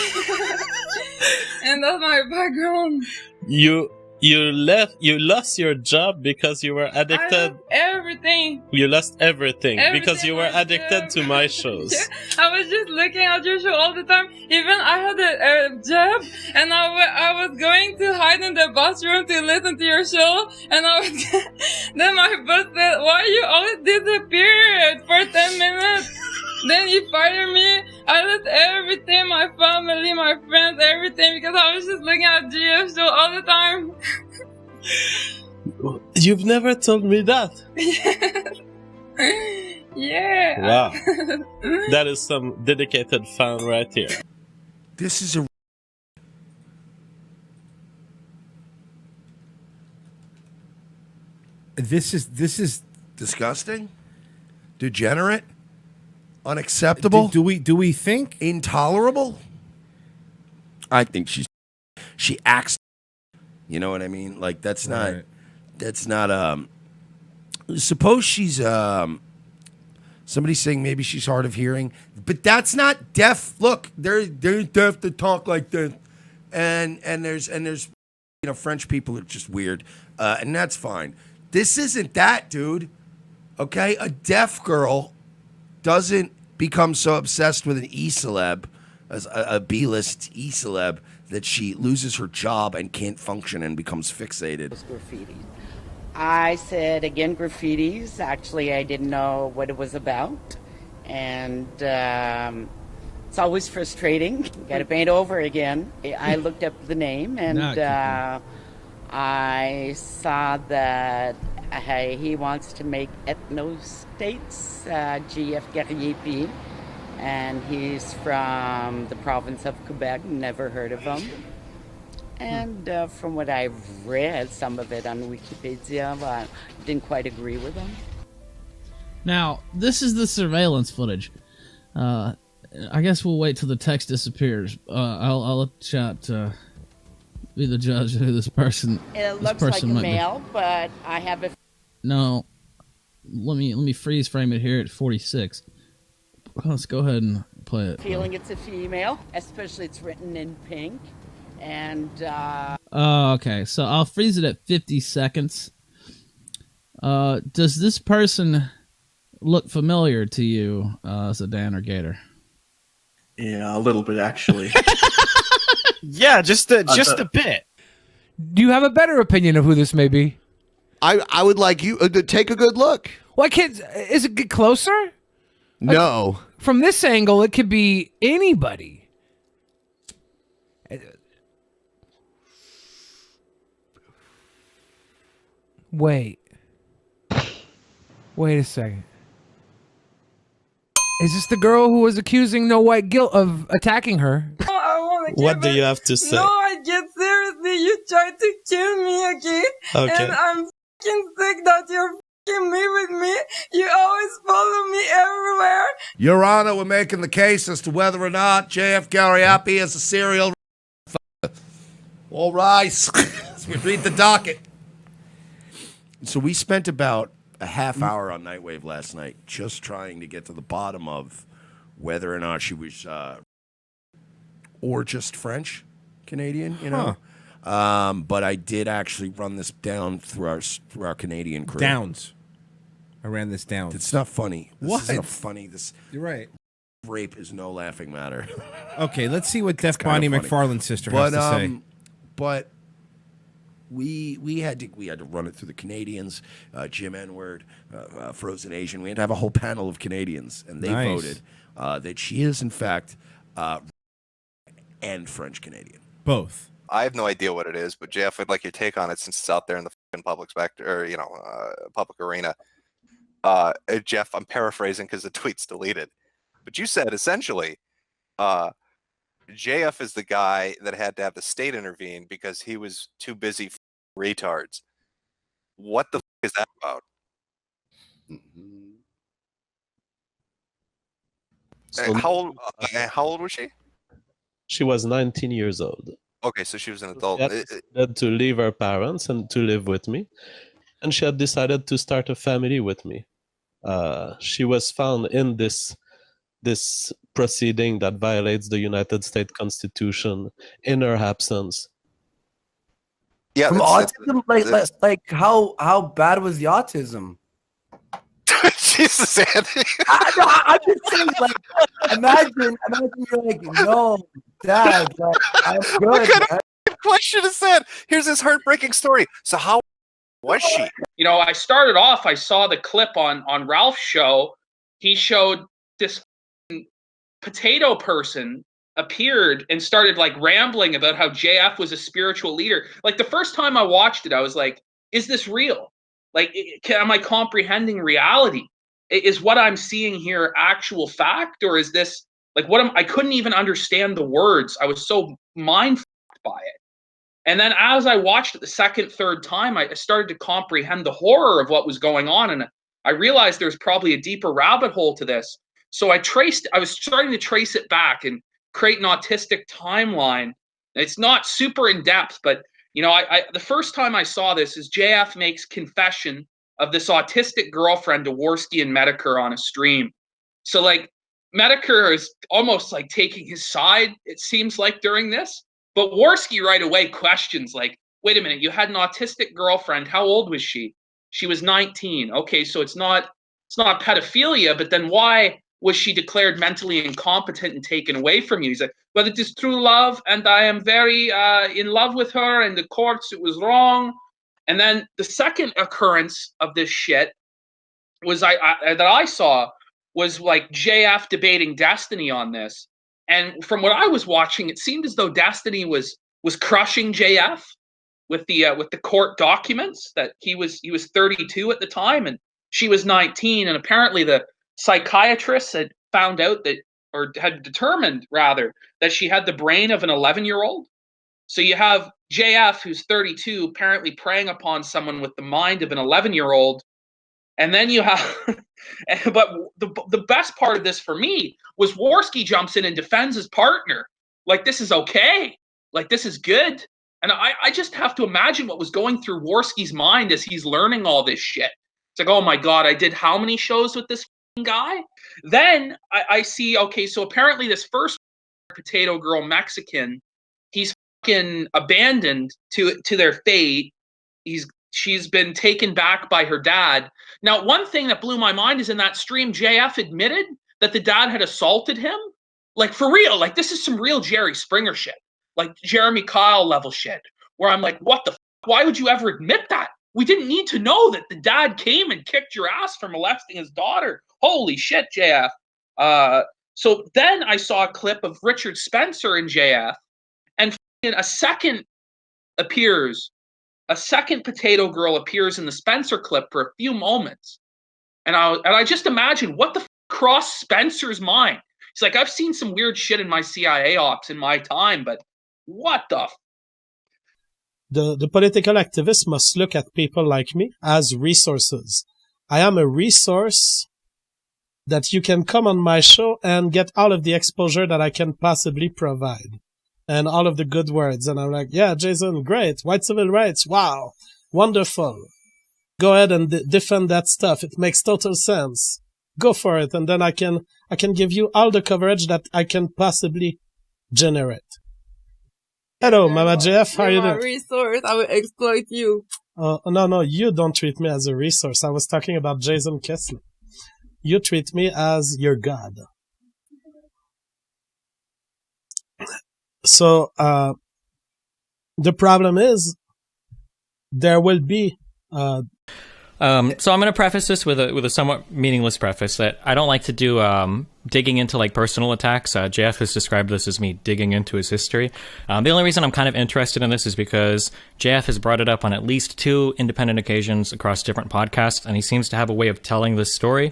And that's my background. You lost your job because you were addicted. I lost everything. You lost everything because you were addicted to my shows. Yeah, I was just looking at your show all the time. Even I had a job, and I was going to hide in the bathroom to listen to your show. And then my boss said, "Why you always disappeared for 10 minutes?" Then you fired me. I lost everything, my family, my friends, everything, because I was just looking at GF show all the time. You've never told me that. Yeah. Wow. That is some dedicated fan right here. This is a... This is disgusting, degenerate, unacceptable. Do we think intolerable? I think she acts. You know what I mean? Like that's not. Right. That's not. Suppose she's somebody's saying maybe she's hard of hearing, but that's not deaf. Look, they're deaf to talk like this, and there's French people are just weird, and that's fine. This isn't that, dude. Okay, a deaf girl doesn't become so obsessed with an e-celeb, as a B-list e-celeb, that she loses her job and can't function and becomes fixated. Graffiti. I said, again, graffitis. Actually, I didn't know what it was about. And it's always frustrating. Got to paint over again. I looked up the name, and I saw that he wants to make ethno-states, G.F. Gariepy, and he's from the province of Quebec, never heard of him. And from what I've read, some of it on Wikipedia, I didn't quite agree with him. Now, this is the surveillance footage. I guess we'll wait till the text disappears. I'll let chat be the judge of who this person. It looks like a male, but I have a. No, let me freeze frame it here at 46. Let's go ahead and play it. Feeling it's a female, especially it's written in pink, and. Oh, okay. So I'll freeze it at 50 seconds. Does this person look familiar to you, Zidane or Gator? Yeah, a little bit actually. Yeah, just a bit. Do you have a better opinion of who this may be? I would like you to take a good look. Why can't? Is it get closer? No. From this angle, it could be anybody. Wait a second. Is this the girl who was accusing No White Guilt of attacking her? What do you have to say? No, I get seriously. You tried to kill me, okay? Okay. And I'm fucking sick that you're fucking me with me. You always follow me everywhere. Your Honor, we're making the case as to whether or not J.F. Gariepy is a serial. All rise. As we read the docket. So we spent about a half hour on Nightwave last night just trying to get to the bottom of whether or not she was or just French Canadian, you know. But I did actually run this down through our Canadian crew. Downs. I ran this down. It's not funny. What? This isn't funny. This You're right. Rape is no laughing matter. Okay, let's see what Deaf kinda Bonnie funny. McFarlane's sister has to say. But we had to run it through the Canadians, Jim N-word, Frozen Asian. We had to have a whole panel of Canadians, and they Nice. voted that she is in fact and French Canadian. Both. I have no idea what it is, but Jeff, I'd like your take on it since it's out there in the fucking public spectrum, or public arena. Jeff, I'm paraphrasing because the tweet's deleted, but you said essentially, JF is the guy that had to have the state intervene because he was too busy retards. What the is that about? So- how old was she? She was 19 years old. Okay, so she was an adult. She had to leave her parents and to live with me. And she had decided to start a family with me. She was found in this proceeding that violates the United States Constitution in her absence. Yeah, From autism, like how bad was the autism? Jesus, Andy. I'm just saying, like, imagine you're like, no, Dad, like, I'm good. What kind of question is that? Here's this heartbreaking story. So how was she? You know, I started off, I saw the clip on Ralph's show. He showed this potato person appeared and started like rambling about how JF was a spiritual leader. Like the first time I watched it, I was like, is this real? Like, am I comprehending reality? Is what I'm seeing here actual fact, or is this like I couldn't even understand the words. I was so mind-fucked by it. And then as I watched it the second, third time, I started to comprehend the horror of what was going on. And I realized there's probably a deeper rabbit hole to this. So I was starting to trace it back and create an autistic timeline. It's not super in depth, but you know, the first time I saw this is JF makes confession of this autistic girlfriend to Warski and Medicare on a stream. So like Medicare is almost like taking his side, it seems like, during this. But Warski right away questions like, wait a minute, you had an autistic girlfriend. How old was she? She was 19. Okay, so it's not pedophilia, but then why was she declared mentally incompetent and taken away from you? He's like, but it is true love, and I am very in love with her, and the courts, it was wrong. And then the second occurrence of this shit was that I saw was like JF debating Destiny on this. And from what I was watching, it seemed as though Destiny was crushing JF with the court documents that he was 32 at the time and she was 19, and apparently the psychiatrist had found out that, or had determined rather, that she had the brain of an 11-year-old. So you have JF, who's 32, apparently preying upon someone with the mind of an 11-year-old. And then you have, but the best part of this for me was Warski jumps in and defends his partner. Like, this is okay. Like, this is good. And I just have to imagine what was going through Warski's mind as he's learning all this shit. It's like, oh my God, I did how many shows with this guy? Then I see, okay, so apparently this first potato girl Mexican, he's fucking abandoned to their fate. She's been taken back by her dad. Now, one thing that blew my mind is in that stream, JF admitted that the dad had assaulted him. Like, for real. Like, this is some real Jerry Springer shit. Like, Jeremy Kyle level shit. Where I'm like, what the why would you ever admit that? We didn't need to know that the dad came and kicked your ass for molesting his daughter. Holy shit, JF. So then I saw a clip of Richard Spencer and JF, and a second potato girl appears in the Spencer clip for a few moments. And I just imagine what the crossed Spencer's mind. He's like, I've seen some weird shit in my CIA ops in my time, but what the The political activists must look at people like me as resources. I am a resource that you can come on my show and get all of the exposure that I can possibly provide. And all of the good words. And I'm like, yeah, Jason, great. White civil rights. Wow. Wonderful. Go ahead and defend that stuff. It makes total sense. Go for it. And then I can give you all the coverage that I can possibly generate. Hello, Mama JF. How are you doing? You're a resource. I will exploit you. No, you don't treat me as a resource. I was talking about Jason Kessler. You treat me as your god. So, the problem is, there will be, so I'm going to preface this with a somewhat meaningless preface that I don't like to do digging into like personal attacks. JF has described this as me digging into his history. The only reason I'm kind of interested in this is because JF has brought it up on at least 2 independent occasions across different podcasts, and he seems to have a way of telling this story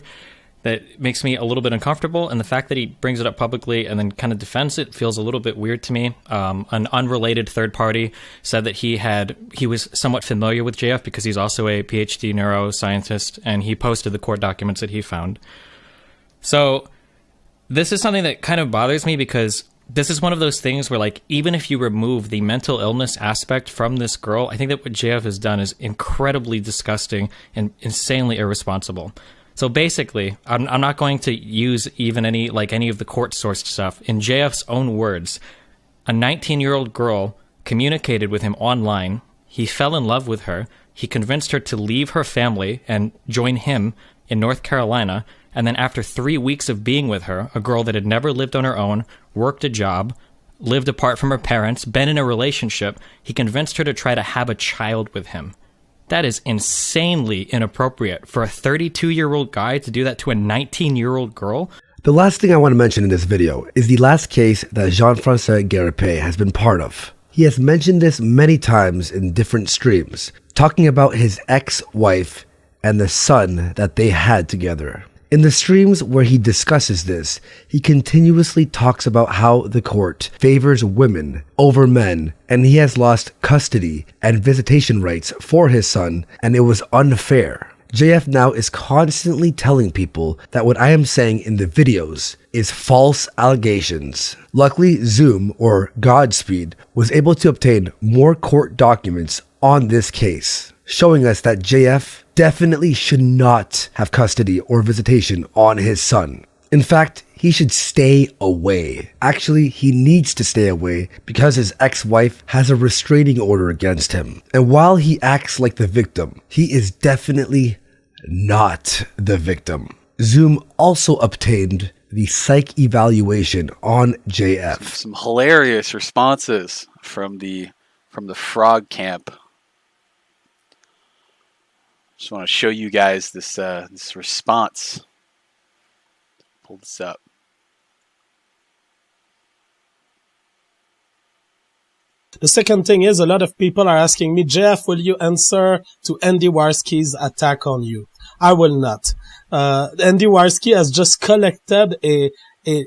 that makes me a little bit uncomfortable, and the fact that he brings it up publicly and then kind of defends it feels a little bit weird to me. An unrelated third party said that he was somewhat familiar with JF because he's also a PhD neuroscientist, and he posted the court documents that he found. So this is something that kind of bothers me because this is one of those things where, like, even if you remove the mental illness aspect from this girl, I think that what JF has done is incredibly disgusting and insanely irresponsible. So basically, I'm not going to use even any of the court-sourced stuff. In JF's own words, a 19-year-old girl communicated with him online. He fell in love with her. He convinced her to leave her family and join him in North Carolina. And then after 3 weeks of being with her, a girl that had never lived on her own, worked a job, lived apart from her parents, been in a relationship, he convinced her to try to have a child with him. That is insanely inappropriate for a 32-year-old guy to do that to a 19-year-old girl. The last thing I want to mention in this video is the last case that Jean-Francois Gariepy has been part of. He has mentioned this many times in different streams, talking about his ex-wife and the son that they had together. In the streams where he discusses this, he continuously talks about how the court favors women over men, and he has lost custody and visitation rights for his son, and it was unfair. JF now is constantly telling people that what I am saying in the videos is false allegations. Luckily, Zoom, or Godspeed, was able to obtain more court documents on this case, showing us that JF definitely should not have custody or visitation on his son. In fact, he should stay away. Actually, he needs to stay away because his ex-wife has a restraining order against him. And while he acts like the victim, he is definitely not the victim. Zoom also obtained the psych evaluation on JF. Some hilarious responses from the frog camp. Just want to show you guys this this response. Pull this up. The second thing is, a lot of people are asking me, Jeff, will you answer to Andy Warski's attack on you? I will not. Andy Warski has just collected a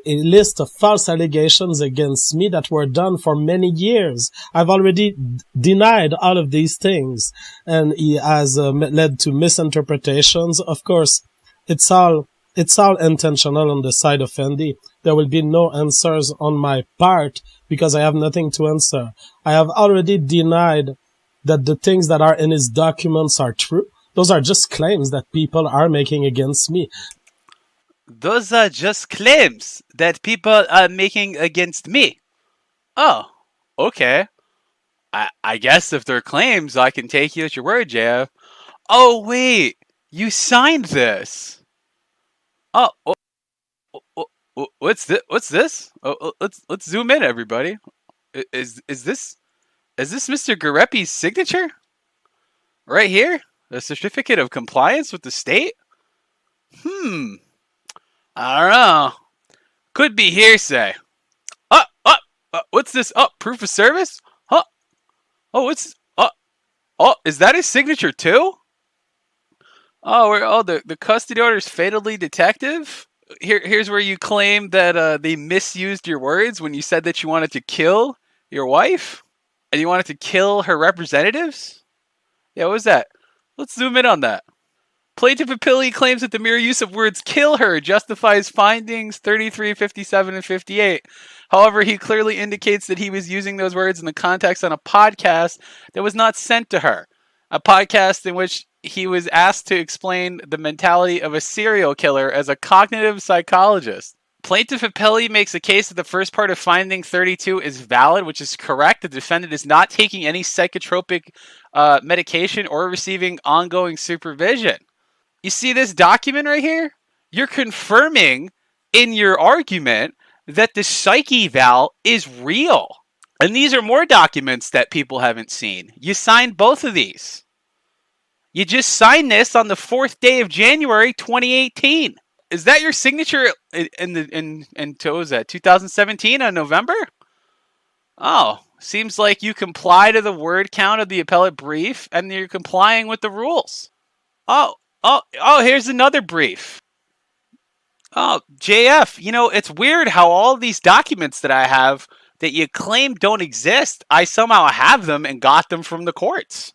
list of false allegations against me that were done for many years. I've already denied all of these things, and he has led to misinterpretations. Of course, it's all intentional on the side of Andy. There will be no answers on my part because I have nothing to answer. I have already denied that the things that are in his documents are true. Those are just claims that people are making against me. Those are just claims that people are making against me. Oh, okay. I guess if they're claims, I can take you at your word, JF. Oh, wait. You signed this. Oh, what's this? What's this? Oh, let's zoom in, everybody. Is this Mr. Gariepy's signature? Right here? The certificate of compliance with the state? I don't know. Could be hearsay. What's this? Oh, proof of service? Huh? Oh, is that his signature too? Oh, the custody order is fatally defective? Here's where you claim that they misused your words when you said that you wanted to kill your wife? And you wanted to kill her representatives? Yeah, what was that? Let's zoom in on that. Plaintiff Appealee claims that the mere use of words kill her justifies findings 33, 57, and 58. However, he clearly indicates that he was using those words in the context on a podcast that was not sent to her. A podcast in which he was asked to explain the mentality of a serial killer as a cognitive psychologist. Plaintiff Appealee makes a case that the first part of finding 32 is valid, which is correct. The defendant is not taking any psychotropic medication or receiving ongoing supervision. You see this document right here? You're confirming in your argument that the psych eval is real. And these are more documents that people haven't seen. You signed both of these. You just signed this on the 4th day of January 2018. Is that your signature in what was that, 2017 in November? Oh, seems like you comply to the word count of the appellate brief and you're complying with the rules. Oh, here's another brief. Oh, JF, it's weird how all these documents that I have that you claim don't exist, I somehow have them and got them from the courts.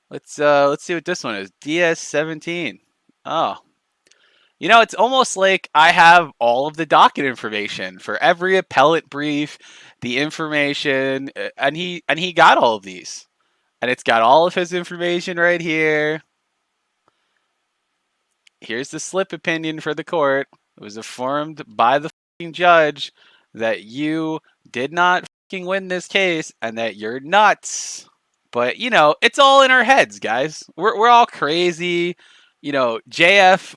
Let's see what this one is. DS-17. Oh. It's almost like I have all of the docket information for every appellate brief, the information, and he got all of these. And it's got all of his information right here. Here's the slip opinion for the court. It was affirmed by the judge that you did not win this case and that you're nuts. But, it's all in our heads, guys. We're all crazy. JF,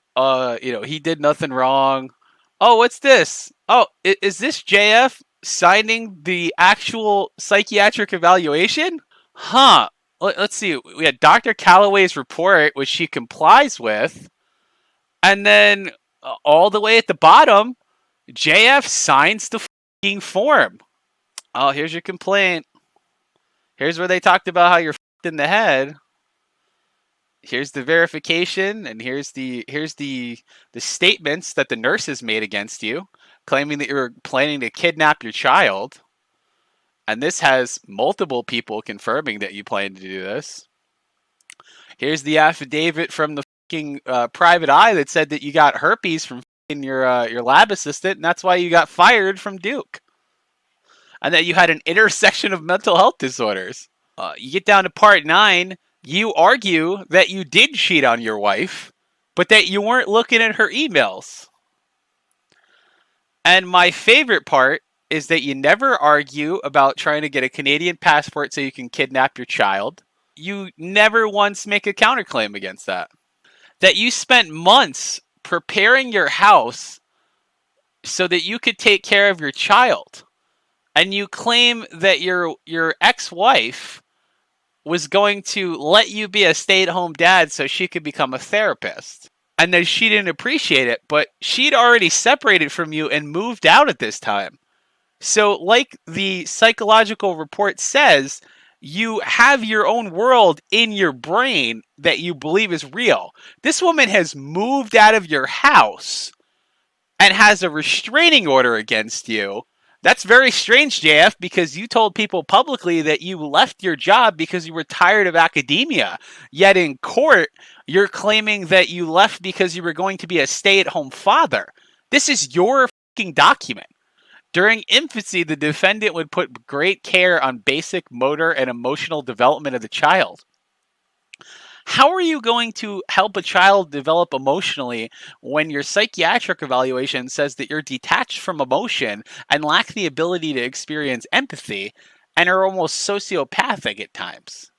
he did nothing wrong. Oh, what's this? Oh, is this JF signing the actual psychiatric evaluation? Huh. Let's see. We had Dr. Calloway's report, which she complies with. And then all the way at the bottom, JF signs the f***ing form. Oh, here's your complaint. Here's where they talked about how you're f***ed in the head. Here's the verification, and here's the statements that the nurses made against you, claiming that you were planning to kidnap your child. And this has multiple people confirming that you plan to do this. Here's the affidavit from the private eye that said that you got herpes from your lab assistant, and that's why you got fired from Duke. And that you had an intersection of mental health disorders. You get down to part 9, you argue that you did cheat on your wife, but that you weren't looking at her emails. And my favorite part is that you never argue about trying to get a Canadian passport so you can kidnap your child. You never once make a counterclaim against that. That you spent months preparing your house so that you could take care of your child. And you claim that your ex-wife was going to let you be a stay-at-home dad so she could become a therapist. And that she didn't appreciate it, but she'd already separated from you and moved out at this time. So like the psychological report says, you have your own world in your brain that you believe is real. This woman has moved out of your house and has a restraining order against you. That's very strange, JF, because you told people publicly that you left your job because you were tired of academia. Yet in court, you're claiming that you left because you were going to be a stay-at-home father. This is your fucking document. During infancy, the defendant would put great care on basic motor and emotional development of the child. How are you going to help a child develop emotionally when your psychiatric evaluation says that you're detached from emotion and lack the ability to experience empathy, and are almost sociopathic at times.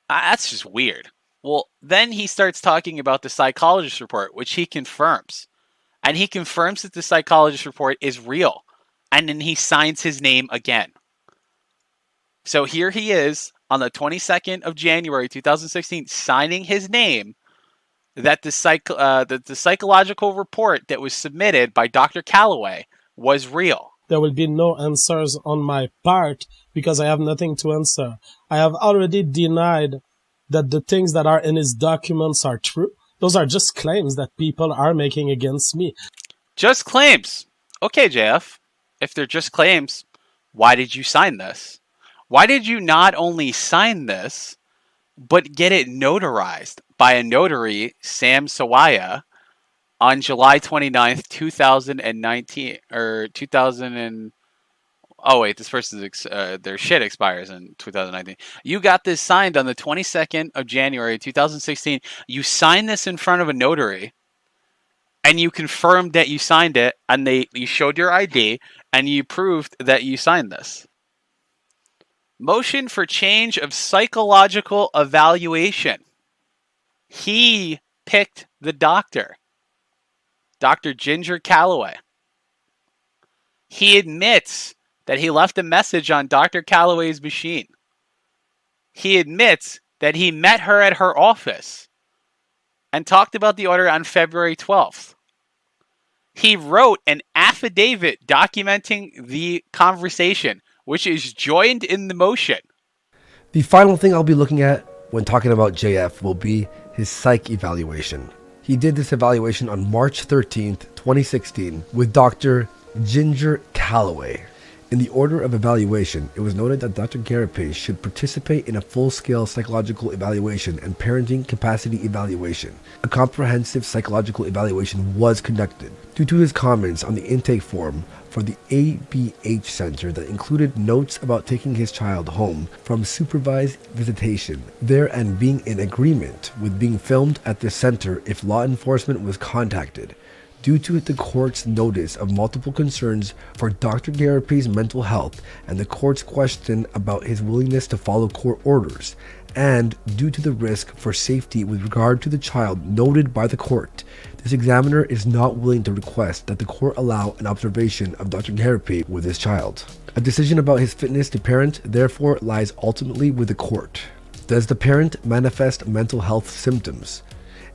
That's just weird. Well, then he starts talking about the psychologist report, which he confirms. And he confirms that the psychologist report is real. And then he signs his name again. So here he is on the 22nd of January 2016 signing his name that the psychological report that was submitted by Dr. Calloway was real. There will be no answers on my part because I have nothing to answer. I have already denied that the things that are in his documents are true. Those are just claims that people are making against me. Just claims. Okay, JF. If they're just claims, why did you sign this? Why did you not only sign this, but get it notarized by a notary, Sam Sawaya, on July 29th, 2019, or 2000 and... Oh, wait, this person's, their shit expires in 2019. You got this signed on the 22nd of January, 2016. You signed this in front of a notary, and you confirmed that you signed it, and you showed your ID, and you proved that you signed this. Motion for change of psychological evaluation. He picked the doctor. Dr. Ginger Calloway. He admits that he left a message on Dr. Calloway's machine. He admits that he met her at her office and talked about the order on February 12th. He wrote an affidavit documenting the conversation, which is joined in the motion. The final thing I'll be looking at when talking about JF will be his psych evaluation. He did this evaluation on March 13th, 2016 with Dr. Ginger Calloway. In the order of evaluation, it was noted that Dr. Gariepy should participate in a full-scale psychological evaluation and parenting capacity evaluation. A comprehensive psychological evaluation was conducted. Due to his comments on the intake form for the ABH Center that included notes about taking his child home from supervised visitation there and being in agreement with being filmed at the center if law enforcement was contacted. Due to the court's notice of multiple concerns for Dr. Gariepy's mental health and the court's question about his willingness to follow court orders, and due to the risk for safety with regard to the child noted by the court, this examiner is not willing to request that the court allow an observation of Dr. Gariepy with his child. A decision about his fitness to parent therefore lies ultimately with the court. Does the parent manifest mental health symptoms?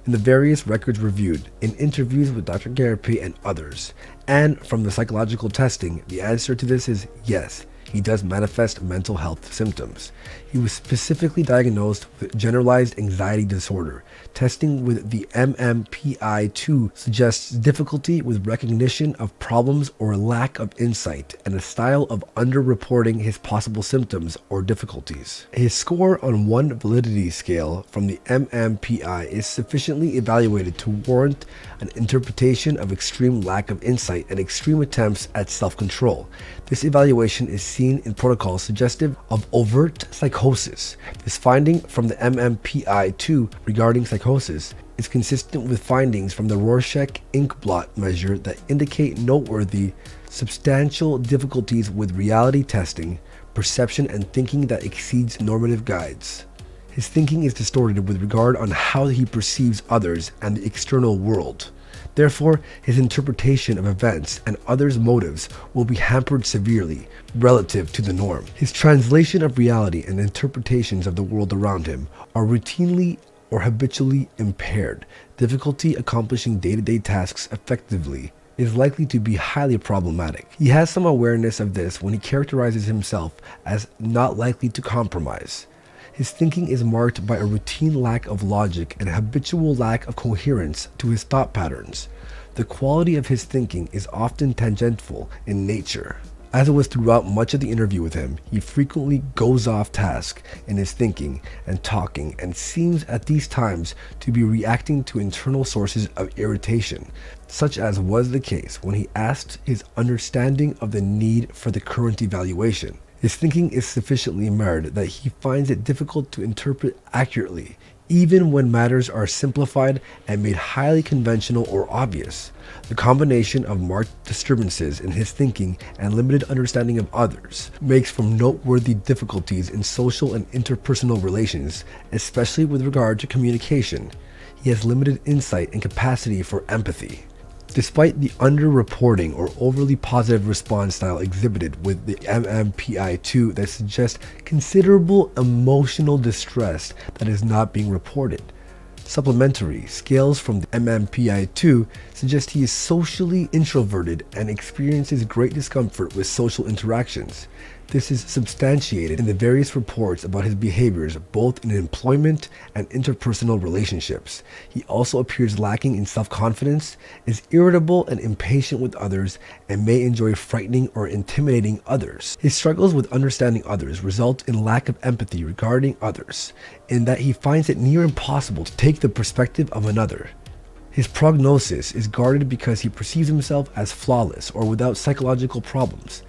In the various records reviewed, in interviews with Dr. Gariepy and others, and from the psychological testing, the answer to this is yes, he does manifest mental health symptoms. He was specifically diagnosed with generalized anxiety disorder. Testing with the MMPI-2 suggests difficulty with recognition of problems or lack of insight, and a style of underreporting his possible symptoms or difficulties. His score on one validity scale from the MMPI is sufficiently evaluated to warrant an interpretation of extreme lack of insight and extreme attempts at self-control. This evaluation is seen in protocols suggestive of overt psychosis. This finding from the MMPI-2 regarding psychosis is consistent with findings from the Rorschach ink blot measure that indicate noteworthy substantial difficulties with reality testing, perception, and thinking that exceeds normative guides. His thinking is distorted with regard on how he perceives others and the external world. Therefore, his interpretation of events and others' motives will be hampered severely relative to the norm. His translation of reality and interpretations of the world around him are routinely or habitually impaired. Difficulty accomplishing day-to-day tasks effectively is likely to be highly problematic. He has some awareness of this when he characterizes himself as not likely to compromise. His thinking is marked by a routine lack of logic and a habitual lack of coherence to his thought patterns. The quality of his thinking is often tangential in nature. As it was throughout much of the interview with him, he frequently goes off task in his thinking and talking and seems at these times to be reacting to internal sources of irritation, such as was the case when he asked his understanding of the need for the current evaluation. His thinking is sufficiently marred that he finds it difficult to interpret accurately, even when matters are simplified and made highly conventional or obvious. The combination of marked disturbances in his thinking and limited understanding of others makes for noteworthy difficulties in social and interpersonal relations, especially with regard to communication. He has limited insight and capacity for empathy. Despite the underreporting or overly positive response style exhibited with the MMPI-2 that suggests considerable emotional distress that is not being reported. Supplementary scales from the MMPI-2 suggest he is socially introverted and experiences great discomfort with social interactions. This is substantiated in the various reports about his behaviors both in employment and interpersonal relationships. He also appears lacking in self-confidence, is irritable and impatient with others, and may enjoy frightening or intimidating others. His struggles with understanding others result in lack of empathy regarding others, in that he finds it near impossible to take the perspective of another. His prognosis is guarded because he perceives himself as flawless or without psychological problems.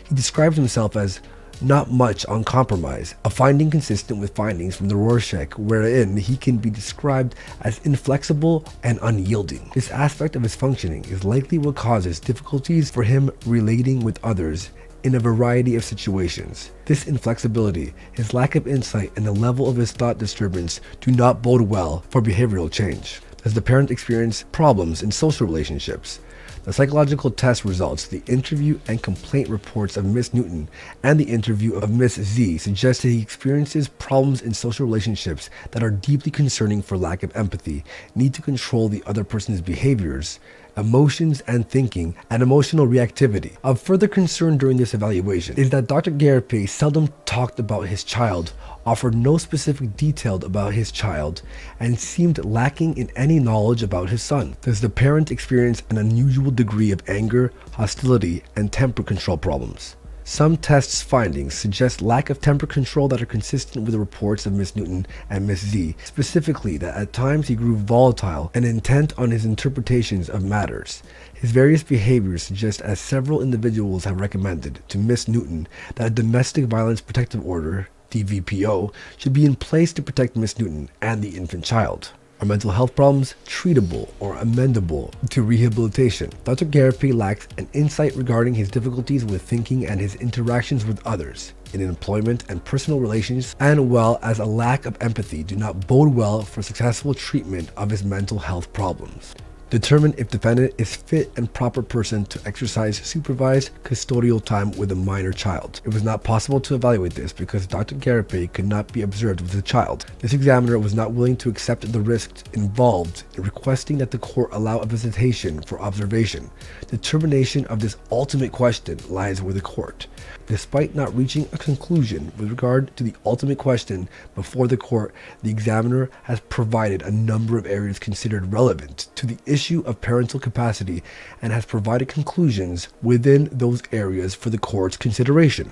He describes himself as not much on compromise, a finding consistent with findings from the Rorschach, wherein he can be described as inflexible and unyielding. This aspect of his functioning is likely what causes difficulties for him relating with others in a variety of situations. This inflexibility, his lack of insight, and the level of his thought disturbance do not bode well for behavioral change. Does the parent experience problems in social relationships? The psychological test results, the interview and complaint reports of Miss Newton and the interview of Miss Z suggest that he experiences problems in social relationships that are deeply concerning for lack of empathy, need to control the other person's behaviors, emotions and thinking, and emotional reactivity. Of further concern during this evaluation is that Dr. Gariepy seldom talked about his child, offered no specific detail about his child, and seemed lacking in any knowledge about his son. Does the parent experience an unusual degree of anger, hostility, and temper control problems? Some tests' findings suggest lack of temper control that are consistent with the reports of Miss Newton and Miss Z, specifically that at times he grew volatile and intent on his interpretations of matters. His various behaviors suggest, as several individuals have recommended to Miss Newton, that a domestic violence protective order, DVPO, should be in place to protect Miss Newton and the infant child. Are mental health problems treatable or amendable to rehabilitation? Dr. Gariepy lacks an insight regarding his difficulties with thinking and his interactions with others in employment and personal relations, and well as a lack of empathy do not bode well for successful treatment of his mental health problems. Determine if defendant is fit and proper person to exercise supervised custodial time with a minor child. It was not possible to evaluate this because Dr. Gariepy could not be observed with the child. This examiner was not willing to accept the risks involved in requesting that the court allow a visitation for observation. Determination of this ultimate question lies with the court. Despite not reaching a conclusion with regard to the ultimate question before the court, the examiner has provided a number of areas considered relevant to the issue of parental capacity and has provided conclusions within those areas for the court's consideration.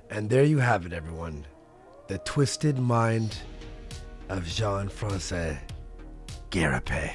And there you have it, everyone. The twisted mind of Jean-Francois Gariepy.